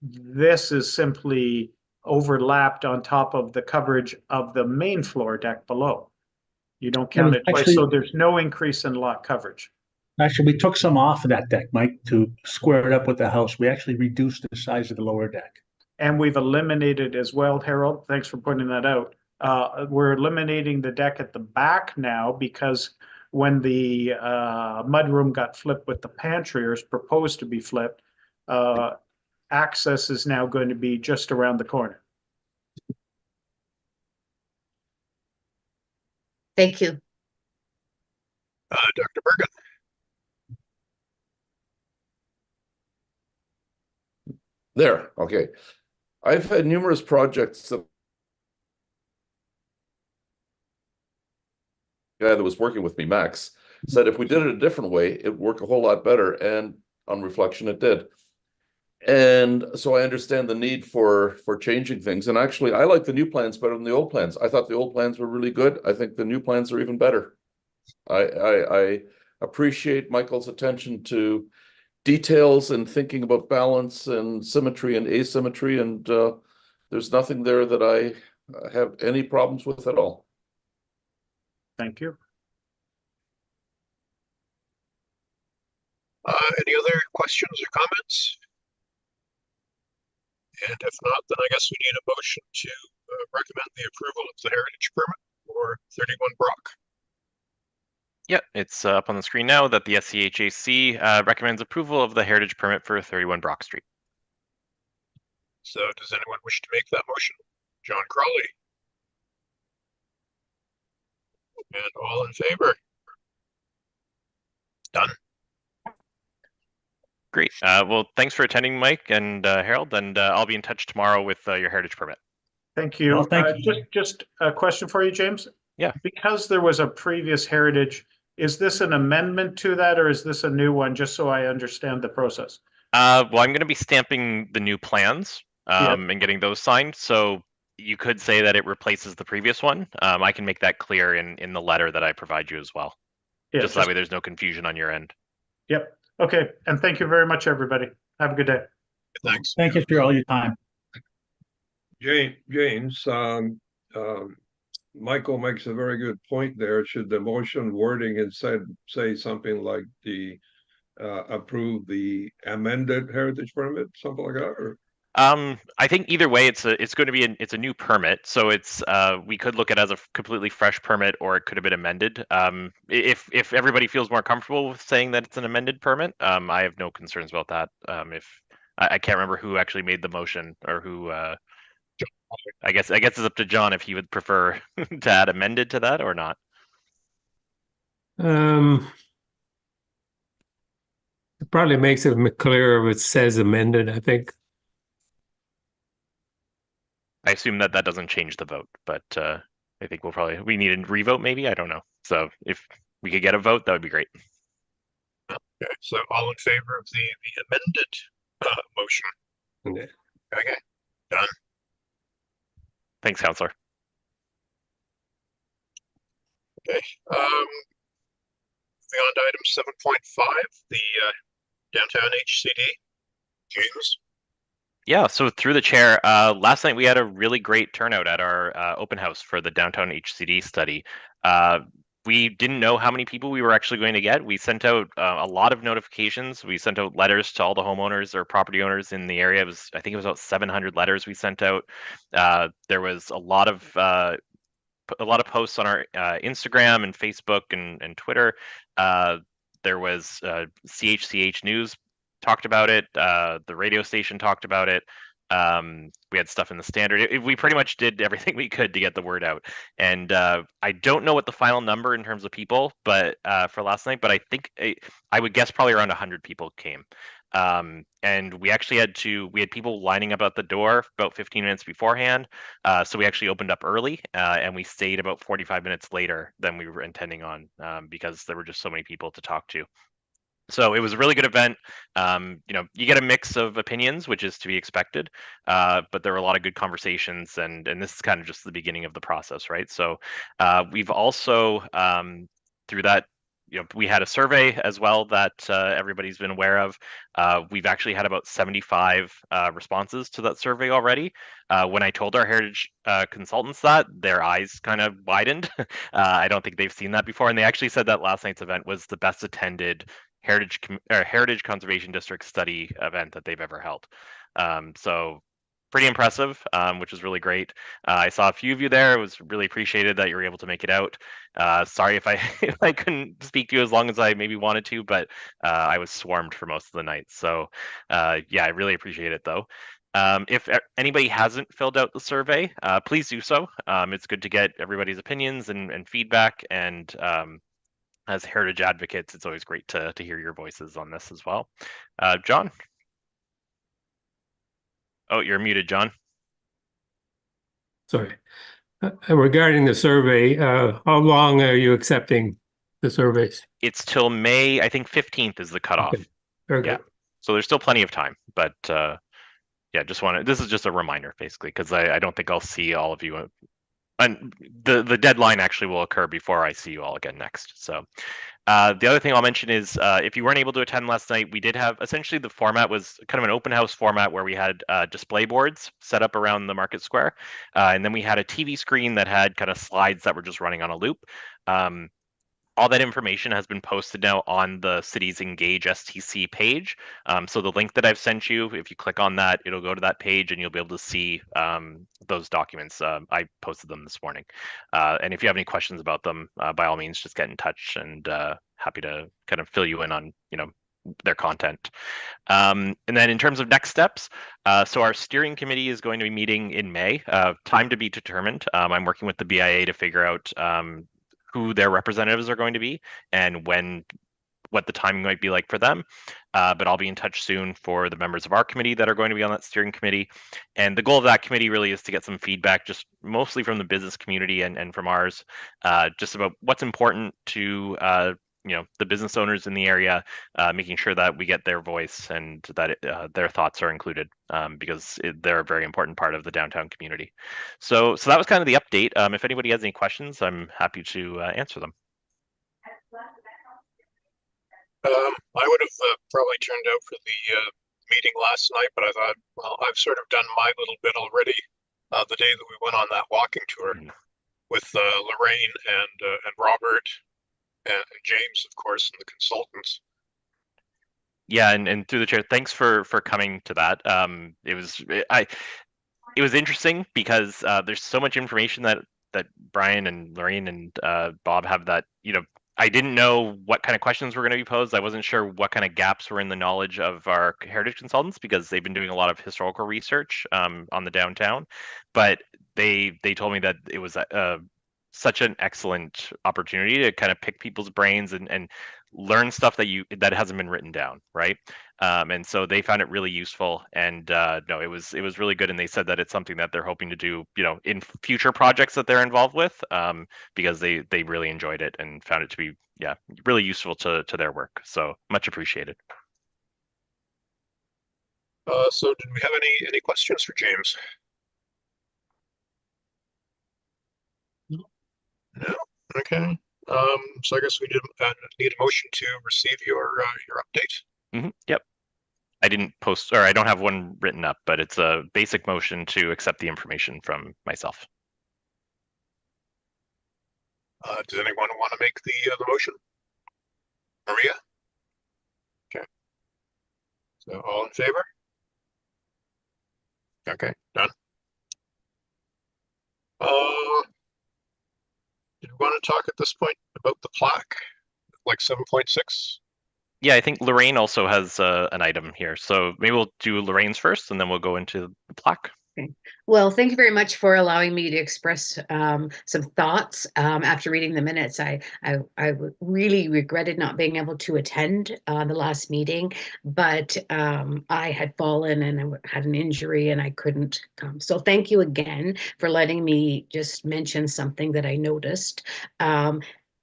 this is simply overlapped on top of the coverage of the main floor deck below. You don't count it twice, so there's no increase in lot coverage. Actually, we took some off of that deck, Mike, to square it up with the house. We actually reduced the size of the lower deck. And we've eliminated as well, Harold, thanks for pointing that out. We're eliminating the deck at the back now because when the mudroom got flipped with the pantry, or is proposed to be flipped, access is now going to be just around the corner. Thank you. Dr. Bergen. There, okay. I've had numerous projects that guy that was working with me, Max, said if we did it a different way, it'd work a whole lot better. And on reflection, it did. And so I understand the need for changing things. And actually, I like the new plans better than the old plans. I thought the old plans were really good. I think the new plans are even better. I appreciate Michael's attention to details and thinking about balance and symmetry and asymmetry. And there's nothing there that I have any problems with at all. Thank you. Any other questions or comments? And if not, then I guess we need a motion to recommend the approval of the heritage permit for 31 Brock. Yeah, it's up on the screen now that the SCHAC recommends approval of the heritage permit for 31 Brock Street. So does anyone wish to make that motion? John Crawley. And all in favor? Done. Great. Well, thanks for attending, Mike and Harold, and I'll be in touch tomorrow with your heritage permit. Thank you. Well, thank you. Just a question for you, James. Yeah. Because there was a previous heritage, is this an amendment to that, or is this a new one, just so I understand the process? Well, I'm going to be stamping the new plans and getting those signed. So you could say that it replaces the previous one. I can make that clear in the letter that I provide you as well. Yeah, just that way there's no confusion on your end. Yep. Okay. And thank you very much, everybody. Have a good day. Thanks. Thank you for all your time. James, Michael makes a very good point there. Should the motion wording instead say something like the approve the amended heritage permit, something like that? Or? I think either way, it's going to be it's a new permit, so it's we could look at it as a completely fresh permit, or it could have been amended. If everybody feels more comfortable with saying that it's an amended permit, I have no concerns about that. If I can't remember who actually made the motion or who. I guess it's up to John if he would prefer to add amended to that or not. It probably makes it clearer if it says amended, I think. I assume that doesn't change the vote, but I think we need a revote maybe. I don't know. So if we could get a vote, that would be great. Okay, so all in favor of the amended motion? Okay. Okay, done. Thanks, Counselor. Okay. Moving on to item 7.5, the downtown HCD. James. Yeah, so through the chair, last night we had a really great turnout at our open house for the downtown HCD study. We didn't know how many people we were actually going to get. We sent out a lot of notifications. We sent out letters to all the homeowners or property owners in the area. I think it was about 700 letters we sent out. There was a lot of posts on our Instagram and Facebook and Twitter. There was CHCH News talked about it. The radio station talked about it. We had stuff in the standard. We pretty much did everything we could to get the word out. And I don't know what the final number in terms of people, but for last night, but I think I would guess probably around 100 people came. And we actually had people lining up at the door about 15 minutes beforehand. So we actually opened up early, and we stayed about 45 minutes later than we were intending on, because there were just so many people to talk to. So it was a really good event. You get a mix of opinions, which is to be expected, but there were a lot of good conversations, and this is kind of just the beginning of the process, right? So we've also through that, we had a survey as well that everybody's been aware of. We've actually had about 75 responses to that survey already. When I told our heritage consultants that, their eyes kind of widened. I don't think they've seen that before, and they actually said that last night's event was the best attended Heritage Conservation District study event that they've ever held. So pretty impressive, which was really great. I saw a few of you there. It was really appreciated that you were able to make it out. Sorry if I if I couldn't speak to you as long as I maybe wanted to, but I was swarmed for most of the night. So yeah, I really appreciate it though. If anybody hasn't filled out the survey, please do so. It's good to get everybody's opinions and feedback, and as heritage advocates, it's always great to hear your voices on this as well. John? Oh, you're muted, John. Sorry. Regarding the survey, how long are you accepting the surveys? It's till May, I think 15th is the cutoff. Okay. Very Yeah. good. So there's still plenty of time, but yeah, this is just a reminder basically, because I don't think I'll see all of you. And the deadline actually will occur before I see you all again next. So the other thing I'll mention is if you weren't able to attend last night, we did have essentially the format was kind of an open house format where we had display boards set up around the market square. And then we had a TV screen that had kind of slides that were just running on a loop. All that information has been posted now on the city's Engage STC page. So the link that I've sent you, if you click on that, it'll go to that page and you'll be able to see those documents. I posted them this morning. And if you have any questions about them, by all means, just get in touch, and happy to kind of fill you in on, their content. And then in terms of next steps, so our steering committee is going to be meeting in May, time to be determined. I'm working with the BIA to figure out who their representatives are going to be and what the timing might be like for them. But I'll be in touch soon for the members of our committee that are going to be on that steering committee. And the goal of that committee really is to get some feedback, just mostly from the business community and from ours, just about what's important to the business owners in the area, making sure that we get their voice and that their thoughts are included, because they're a very important part of the downtown community. So that was kind of the update. If anybody has any questions, I'm happy to answer them. I would have probably turned out for the meeting last night, but I thought, well, I've sort of done my little bit already the day that we went on that walking tour with Lorraine and Robert and James, of course, and the consultants. Yeah, and through the chair, thanks for coming to that. It was interesting because there's so much information that Brian and Lorraine and Bob have that I didn't know what kind of questions were going to be posed. I wasn't sure what kind of gaps were in the knowledge of our heritage consultants, because they've been doing a lot of historical research on the downtown. But they told me that it was such an excellent opportunity to kind of pick people's brains and learn stuff that hasn't been written down, right? And so they found it really useful, and no, it was really good. And they said that it's something that they're hoping to do, in future projects that they're involved with, because they really enjoyed it and found it to be, really useful to their work. So much appreciated. So did we have any questions for James? No. Okay. So I guess we need a motion to receive your update. Yep. I didn't post, or I don't have one written up, but it's a basic motion to accept the information from myself. Does anyone want to make the motion? Maria? Okay. So all in favor? Okay, done. Do you want to talk at this point about the plaque, like 7.6? Yeah, I think Lorraine also has an item here. So maybe we'll do Lorraine's first and then we'll go into the plaque. Okay. Well, thank you very much for allowing me to express some thoughts after reading the minutes. I really regretted not being able to attend the last meeting, but I had fallen and I had an injury and I couldn't come. So thank you again for letting me just mention something that I noticed.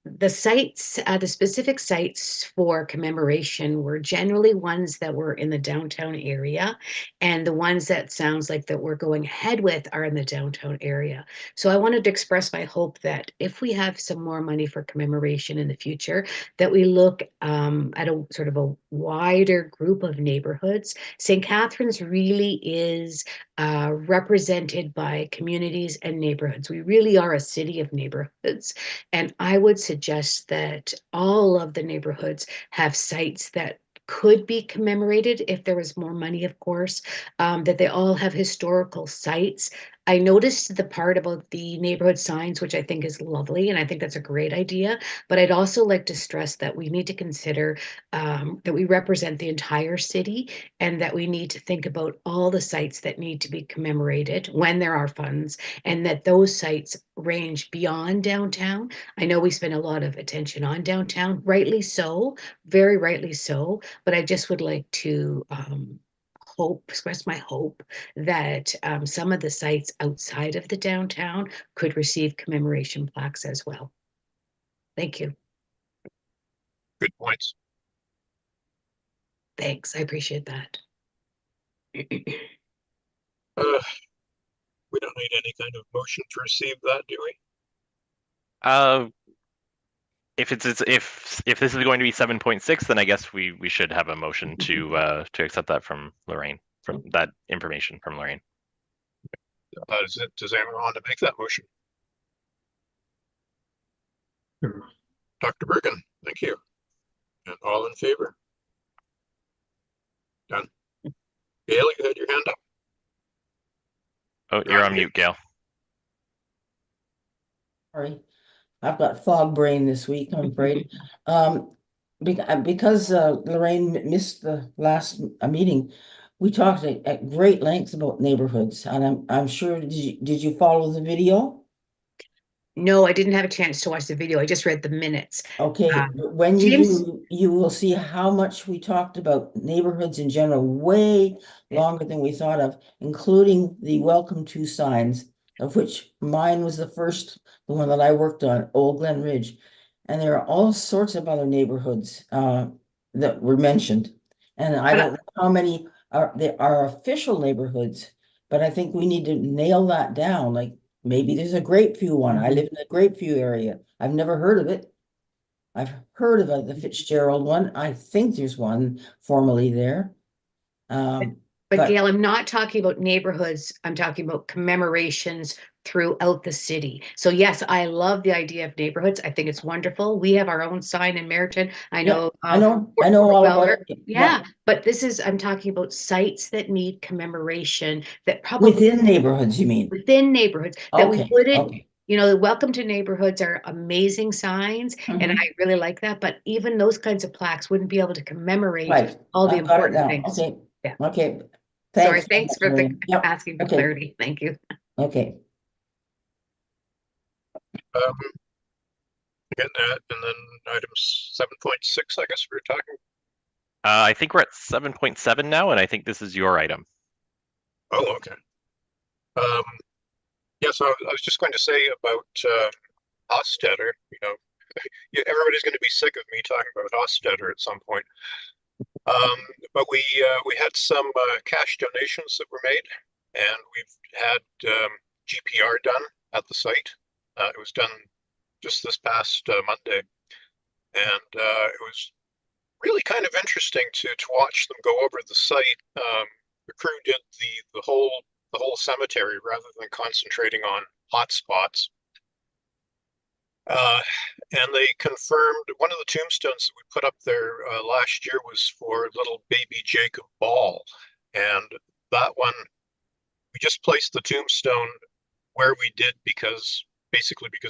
The sites, the specific sites for commemoration were generally ones that were in the downtown area, and the ones that sounds like that we're going ahead with are in the downtown area. So I wanted to express my hope that if we have some more money for commemoration in the future, that we look at a sort of a wider group of neighborhoods. St. Catharines really is represented by communities and neighborhoods. We really are a city of neighborhoods. And I would suggest that all of the neighborhoods have sites that could be commemorated if there was more money, of course, that they all have historical sites. I noticed the part about the neighborhood signs, which I think is lovely, and I think that's a great idea. But I'd also like to stress that we need to consider that we represent the entire city and that we need to think about all the sites that need to be commemorated when there are funds, and that those sites range beyond downtown. I know we spend a lot of attention on downtown, rightly so, very rightly so, but I just would like to express my hope that some of the sites outside of the downtown could receive commemoration plaques as well. Thank you. Good points. Thanks, I appreciate that. We don't need any kind of motion to receive that, do we? If if this is going to be 7.6, then I guess we should have a motion to accept that from Lorraine, from that information from Lorraine. Does anyone want to make that motion? Sure. Dr. Bergen, thank you. And all in favor? Done. Gail, you had your hand up. Oh, you're on mute, Gail. Sorry, I've got fog brain this week, I'm afraid. Because Lorraine missed the last meeting, we talked at great lengths about neighborhoods, and I'm sure, did you follow the video? No, I didn't have a chance to watch the video. I just read the minutes. Okay, when you James- do, you will see how much we talked about neighborhoods in general, way longer than we thought of, including the welcome to signs, of which mine was the first, the one that I worked on, Old Glen Ridge. And there are all sorts of other neighborhoods that were mentioned. And I don't know how many are there are official neighborhoods, but I think we need to nail that down. Like maybe there's a Grapeview one. I live in the Grapeview area. I've never heard of it. I've heard of the Fitzgerald one. I think there's one formerly there. But Gail, I'm not talking about neighborhoods. I'm talking about commemorations throughout the city. So yes, I love the idea of neighborhoods. I think it's wonderful. We have our own sign in Meryton. I know, I know all about it. Yeah, but I'm talking about sites that need commemoration that probably within neighborhoods, you mean? Within neighborhoods that we Okay, wouldn't, okay. you know, the welcome to neighborhoods are amazing signs, and I really like that. But even those kinds of plaques wouldn't be able to commemorate Right. all the I've got it important now. things. Okay. Yeah. Okay. Sorry, Thanks. thanks for Yep. asking for Okay. clarity. Thank you. Okay. Again, and then item 7.6, I guess we were talking. I think we're at 7.7 now, and I think this is your item. Oh, okay. Yeah, so I was just going to say about Hofstadter, you know, everybody's going to be sick of me talking about Hofstadter at some point. But we had some cash donations that were made, and we've had GPR done at the site. It was done just this past Monday, and it was really kind of interesting to watch them go over the site. The crew did the whole cemetery rather than concentrating on hot spots. And they confirmed one of the tombstones that we put up there last year was for little baby Jacob Ball. And that one, we just placed the tombstone where we did because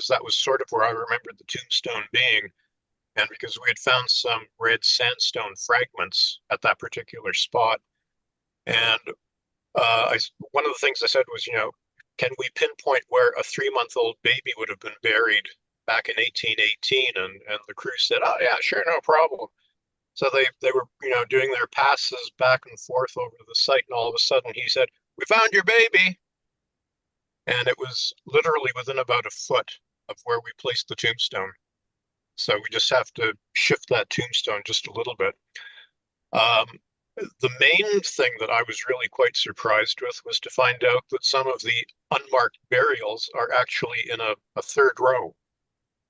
that was sort of where I remembered the tombstone being. And because we had found some red sandstone fragments at that particular spot. And one of the things I said was, can we pinpoint where a 3-month-old baby would have been buried back in 1818? And the crew said, oh yeah, sure, no problem. So they were, doing their passes back and forth over the site, and all of a sudden he said, we found your baby. And it was literally within about a foot of where we placed the tombstone. So we just have to shift that tombstone just a little bit. The main thing that I was really quite surprised with was to find out that some of the unmarked burials are actually in a third row,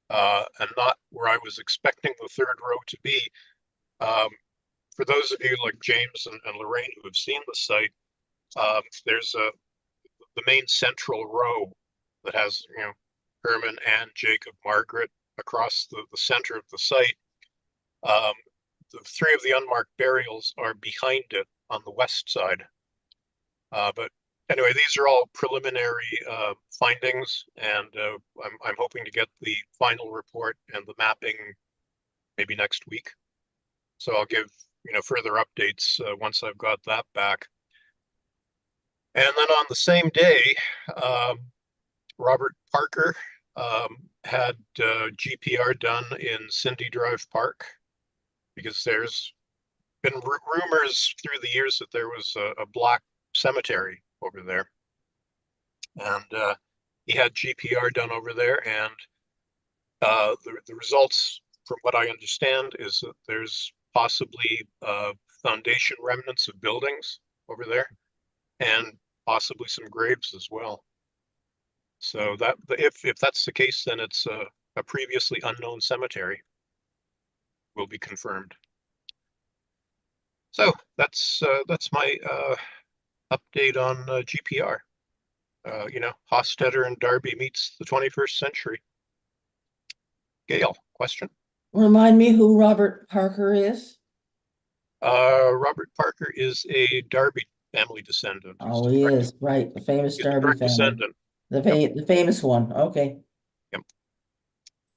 and not where I was expecting the third row to be. For those of you like James and Lorraine who have seen the site, there's the main central row that has, Herman, Anne, Jacob, Margaret across the center of the site. The 3 of the unmarked burials are behind it on the west side. But anyway, these are all preliminary findings, and I'm hoping to get the final report and the mapping maybe next week. So I'll give further updates once I've got that back. And then on the same day, Robert Parker had GPR done in Cindy Drive Park, because there's been rumors through the years that there was a black cemetery over there. And he had GPR done over there, and the results, from what I understand, is that there's possibly foundation remnants of buildings over there, and possibly some graves as well. So that if that's the case, then it's a previously unknown cemetery. Will be confirmed. So that's my update on GPR. Hofstadter and Darby meets the 21st century. Gail, question? Remind me who Robert Parker is? Robert Parker is a Darby family descendant. Oh, he is, right, the famous Darby family. Descendant. The famous one, okay. Yep.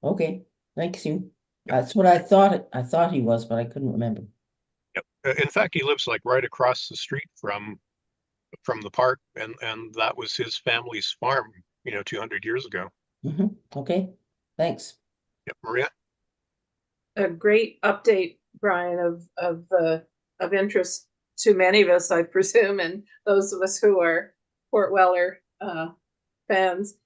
Okay, thanks you. That's what I thought he was, but I couldn't remember. Yep. In fact, he lives like right across the street from the park, and that was his family's farm, 200 years ago. Okay, thanks. Yep, Maria. A great update, Brian, of interest to many of us, I presume, and those of us who are Fort Weller fans.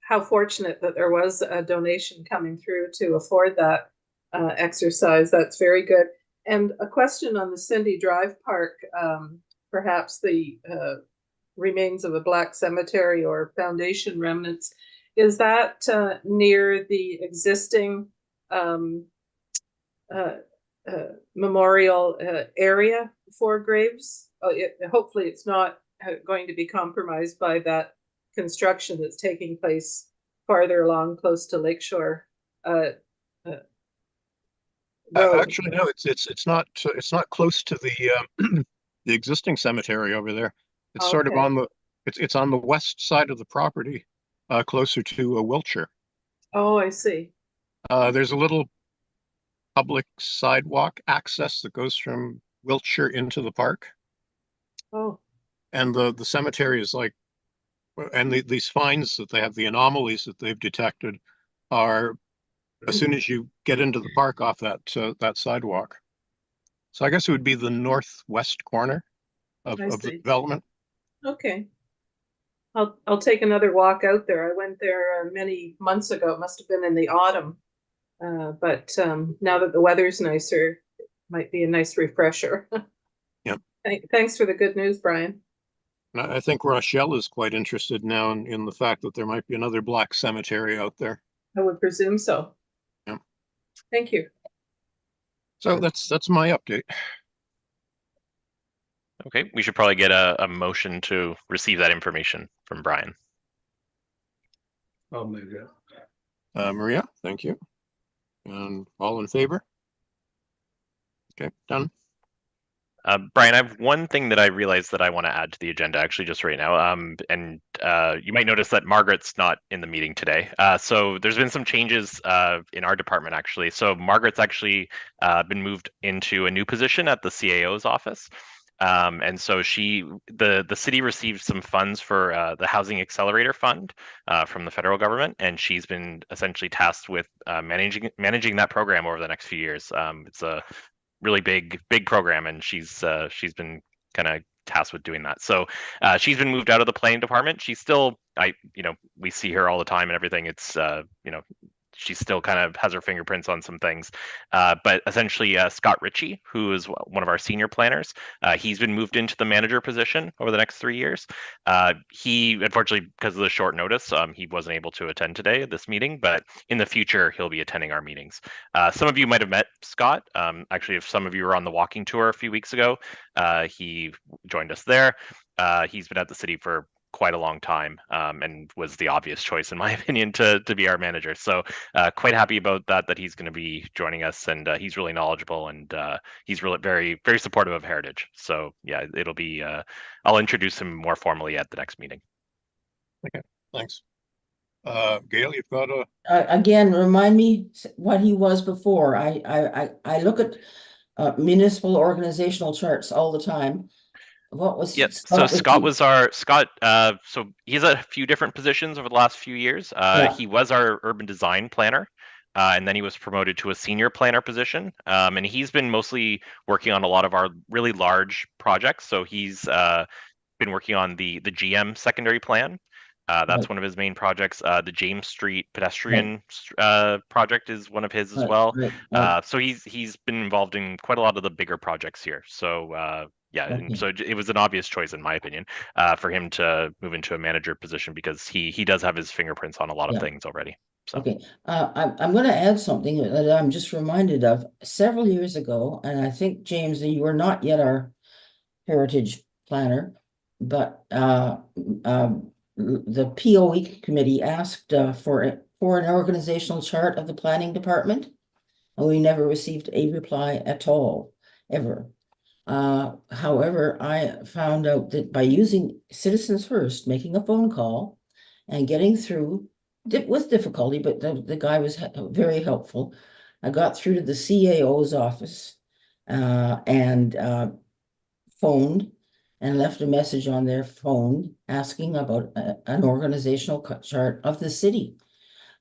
How fortunate that there was a donation coming through to afford that exercise. That's very good. And a question on the Cindy Drive Park, perhaps the remains of a black cemetery or foundation remnants. Is that near the existing memorial area for graves? Hopefully it's not going to be compromised by that construction that's taking place farther along close to Lakeshore Road. Actually, no, it's not close to the the existing cemetery over there. It's sort of on the it's on the west side of the property, closer to Wiltshire. Oh, I see. There's a little public sidewalk access that goes from Wiltshire into the park. Oh. And the cemetery is like, and these finds that they have, the anomalies that they've detected, are as soon as you get into the park off that sidewalk. So I guess it would be the northwest corner of the development. Okay. I'll take another walk out there. I went there many months ago. It must have been in the autumn. But now that the weather's nicer, it might be a nice refresher. Yep. Thanks for the good news, Brian. I think Rochelle is quite interested now in the fact that there might be another black cemetery out there. I would presume so. Yeah. Thank you. So that's my update. Okay, we should probably get a motion to receive that information from Brian. I'll move that. Maria, thank you. And all in favor? Okay, done. Brian, I have one thing that I realized that I want to add to the agenda actually just right now. You might notice that Margaret's not in the meeting today. So there's been some changes in our department actually. So Margaret's actually been moved into a new position at the CAO's office. And so the city received some funds for the Housing Accelerator Fund from the federal government, and she's been essentially tasked with managing that program over the next few years. It's a really big program, and she's been kind of tasked with doing that. So she's been moved out of the planning department. She's still we see her all the time and everything. It's she still kind of has her fingerprints on some things. But essentially, Scott Ritchie, who is one of our senior planners, he's been moved into the manager position over the next 3 years. He, unfortunately, because of the short notice, he wasn't able to attend today at this meeting, but in the future, he'll be attending our meetings. Some of you might have met Scott. Actually, if some of you were on the walking tour a few weeks ago, he joined us there. He's been at the city for quite a long time, and was the obvious choice in my opinion to be our manager. So quite happy about that he's going to be joining us, and he's really knowledgeable, and he's really very supportive of Heritage. So yeah, it'll be I'll introduce him more formally at the next meeting. Okay, thanks. Gail, you've got a Again, remind me what he was before. I look at municipal organizational charts all the time. What was Yeah, so Scott was our so he's had a few different positions over the last few years. Yeah. He was our urban design planner, and then he was promoted to a senior planner position. And he's been mostly working on a lot of our really large projects. So he's been working on the GM secondary plan. That's one of his main projects. The James Street pedestrian project is one of his as well. So he's been involved in quite a lot of the bigger projects here. So yeah, and so it was an obvious choice in my opinion for him to move into a manager position, because he does have his fingerprints on a lot of things already. So. Okay, I'm going to add something that I'm just reminded of several years ago, and I think, James, you were not yet our heritage planner, but the POE committee asked for an organizational chart of the planning department, and we never received a reply at all, ever. However, I found out that by using Citizens First, making a phone call and getting through with difficulty, but the guy was very helpful. I got through to the CAO's office and phoned and left a message on their phone asking about an organizational chart of the city.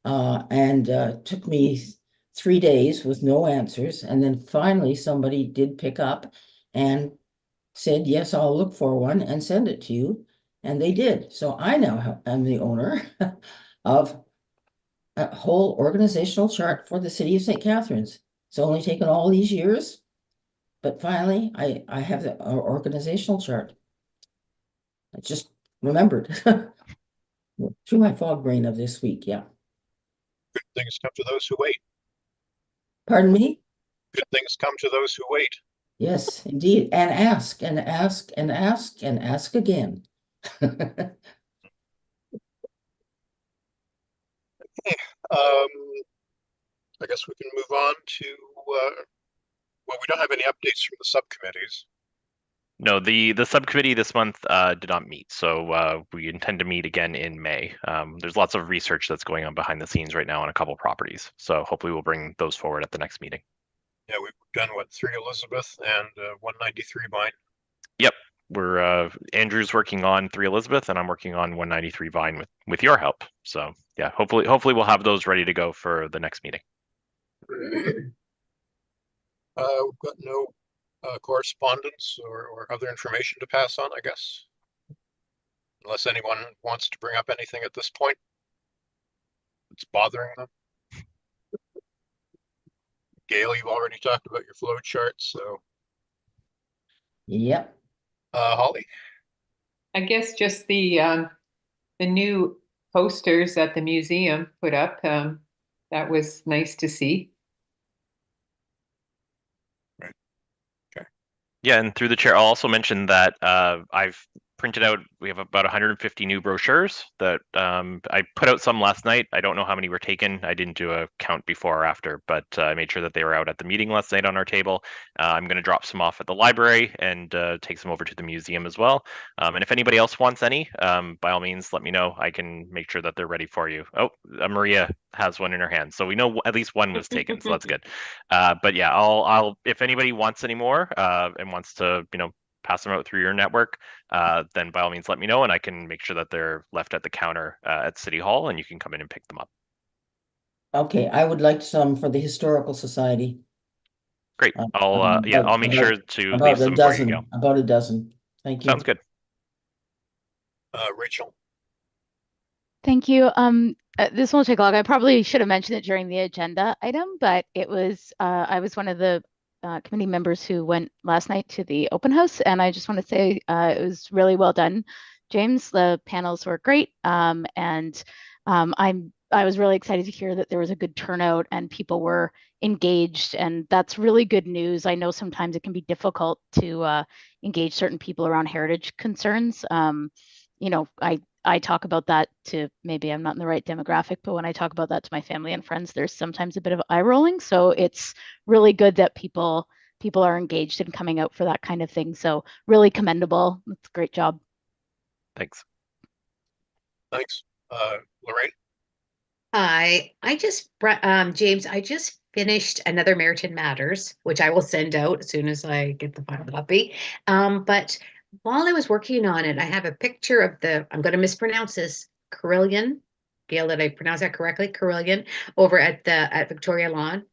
And took me 3 days with no answers. And then finally somebody did pick up and said, yes, I'll look for one and send it to you. And they did. So I now am the owner of a whole organizational chart for the city of St. Catharines. It's only taken all these years, but finally I have the organizational chart. I just remembered through my fog brain of this week. Yeah. good things come to those who wait. Pardon me? Good things come to those who wait. Yes, indeed. And ask and ask and ask and ask again. I guess we can move on to, well, we don't have any updates from the subcommittees. No, the subcommittee this month did not meet, so we intend to meet again in May. There's lots of research that's going on behind the scenes right now on a couple properties, so hopefully we'll bring those forward at the next meeting. Yeah, we've done what, 3 Elizabeth and 193 Vine. Yep, we're Andrew's working on 3 Elizabeth, and I'm working on 193 Vine with your help. So yeah, hopefully we'll have those ready to go for the next meeting. We've got no correspondence or other information to pass on, I guess. Unless anyone wants to bring up anything at this point that's bothering them. Gail, you've already talked about your flow charts, so. Yep. Holly? I guess just the new posters that the museum put up, that was nice to see. Right. Okay. Yeah, and through the chair, I'll also mention that I've printed out, we have about 150 new brochures that I put out some last night. I don't know how many were taken. I didn't do a count before or after, but I made sure that they were out at the meeting last night on our table. I'm going to drop some off at the library and take some over to the museum as well. And if anybody else wants any, by all means, let me know. I can make sure that they're ready for you. Oh, Maria has one in her hand, so we know at least one was taken, so that's good. But yeah, I'll if anybody wants any more and wants to, pass them out through your network, then by all means let me know and I can make sure that they're left at the counter at City Hall and you can come in and pick them up. Okay, I would like some for the Historical Society. Great. I'll make sure to leave some for you, Gail. About a dozen. Thank you. Sounds good. Rachel. Thank you. This won't take long. I probably should have mentioned it during the agenda item, but it was I was one of the committee members who went last night to the open house, and I just want to say it was really well done, James. The panels were great, and I was really excited to hear that there was a good turnout and people were engaged, and that's really good news. I know sometimes it can be difficult to engage certain people around heritage concerns. I talk about that to, maybe I'm not in the right demographic, but when I talk about that to my family and friends, there's sometimes a bit of eye rolling. So it's really good that people are engaged in coming out for that kind of thing. So really commendable. That's a great job. Thanks. Thanks. Lorraine? I just, James, I just finished another Meriton Matters, which I will send out as soon as I get the final copy. But while I was working on it, I have a picture of I'm going to mispronounce this, Carillon. Gail, did I pronounce that correctly? Carillon, over at Victoria Lawn.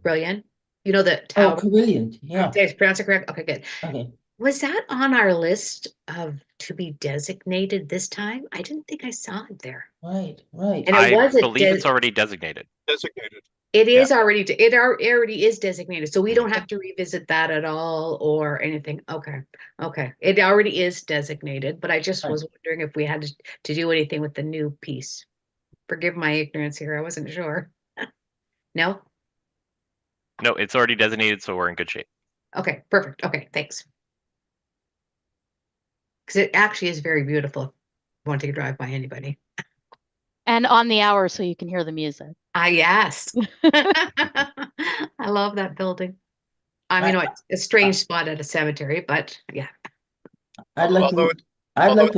Brilliant. You know the Oh, tower. Carillion, yeah. Did I pronounce it correct? Okay, good. Okay. Was that on our list of to be designated this time? I didn't think I saw it there. Right. And I believe it's already designated. Designated. It is already, it already is designated, so we don't have to revisit that at all or anything. Okay, okay. It already is designated, but I just was wondering if we had to do anything with the new piece. Forgive my ignorance here, I wasn't sure. No? No, it's already designated, so we're in good shape. Okay, perfect. Okay, thanks. Because it actually is very beautiful. If you want to take a drive by, anybody. And on the hour so you can hear the music. Yes. I love that building. It's a strange spot at a cemetery, but yeah. I'd like them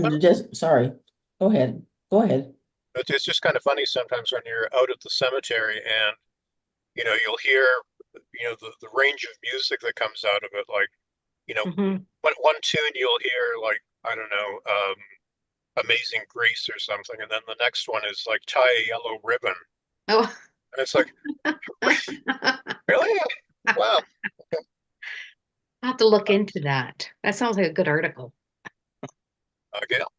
to just, sorry, go ahead. It's just kind of funny sometimes when you're out at the cemetery and, you'll hear, the range of music that comes out of it. Like, one tune you'll hear, like, I don't know, Amazing Grace or something. And then the next one is like Tie a Yellow Ribbon. Oh. And it's like, really? Wow. I'll have to look into that. That sounds like a good article. Gail?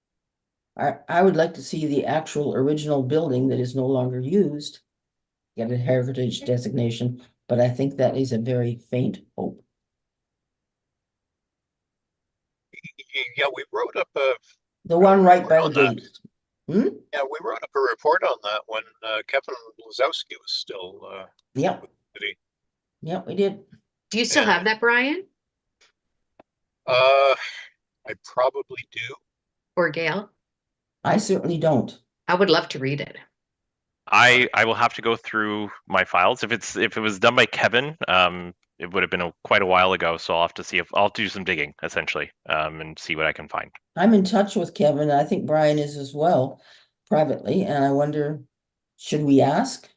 I would like to see the actual original building that is no longer used get a heritage designation, but I think that is a very faint hope. Yeah, we wrote up the one right by the gate. Yeah, we wrote up a report on that when Kevin Blazowski was still Yep. Yep, we did. Do you still have that, Brian? I probably do. Or Gail? I certainly don't. I would love to read it. I will have to go through my files. If it was done by Kevin, it would have been quite a while ago. So I'll have to see if I'll do some digging essentially, and see what I can find. I'm in touch with Kevin. I think Brian is as well, privately, and I wonder, should we ask?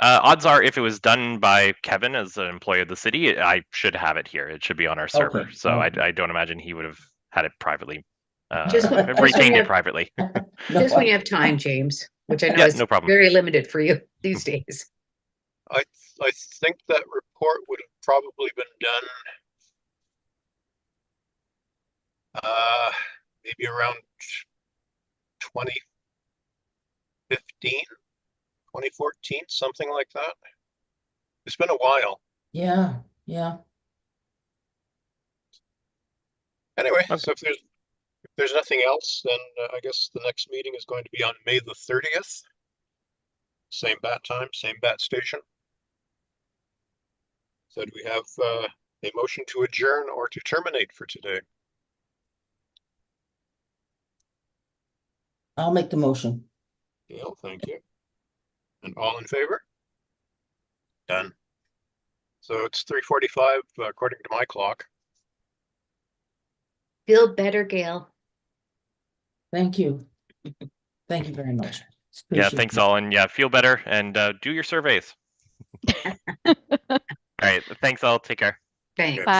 Odds are, if it was done by Kevin as an employee of the city, I should have it here. It should be on our server. Okay. So I don't imagine he would have had it privately, retained it privately. Just when you have time, James, which I know is no problem. very limited for you these days. I think that report would have probably been done maybe around 2015, 2014, something like that. It's been a while. Yeah. Anyway, so if there's nothing else, then I guess the next meeting is going to be on May the 30th. Same bat time, same bat station. So do we have a motion to adjourn or to terminate for today? I'll make the motion. Gail, thank you. And all in favor? Done. So it's 3:45 according to my clock. Feel better, Gail. Thank you. Thank you very much. Yeah, Appreciate thanks it. all, and yeah, feel better and do your surveys. All right, thanks all. Take care. Thanks. Okay, Bye.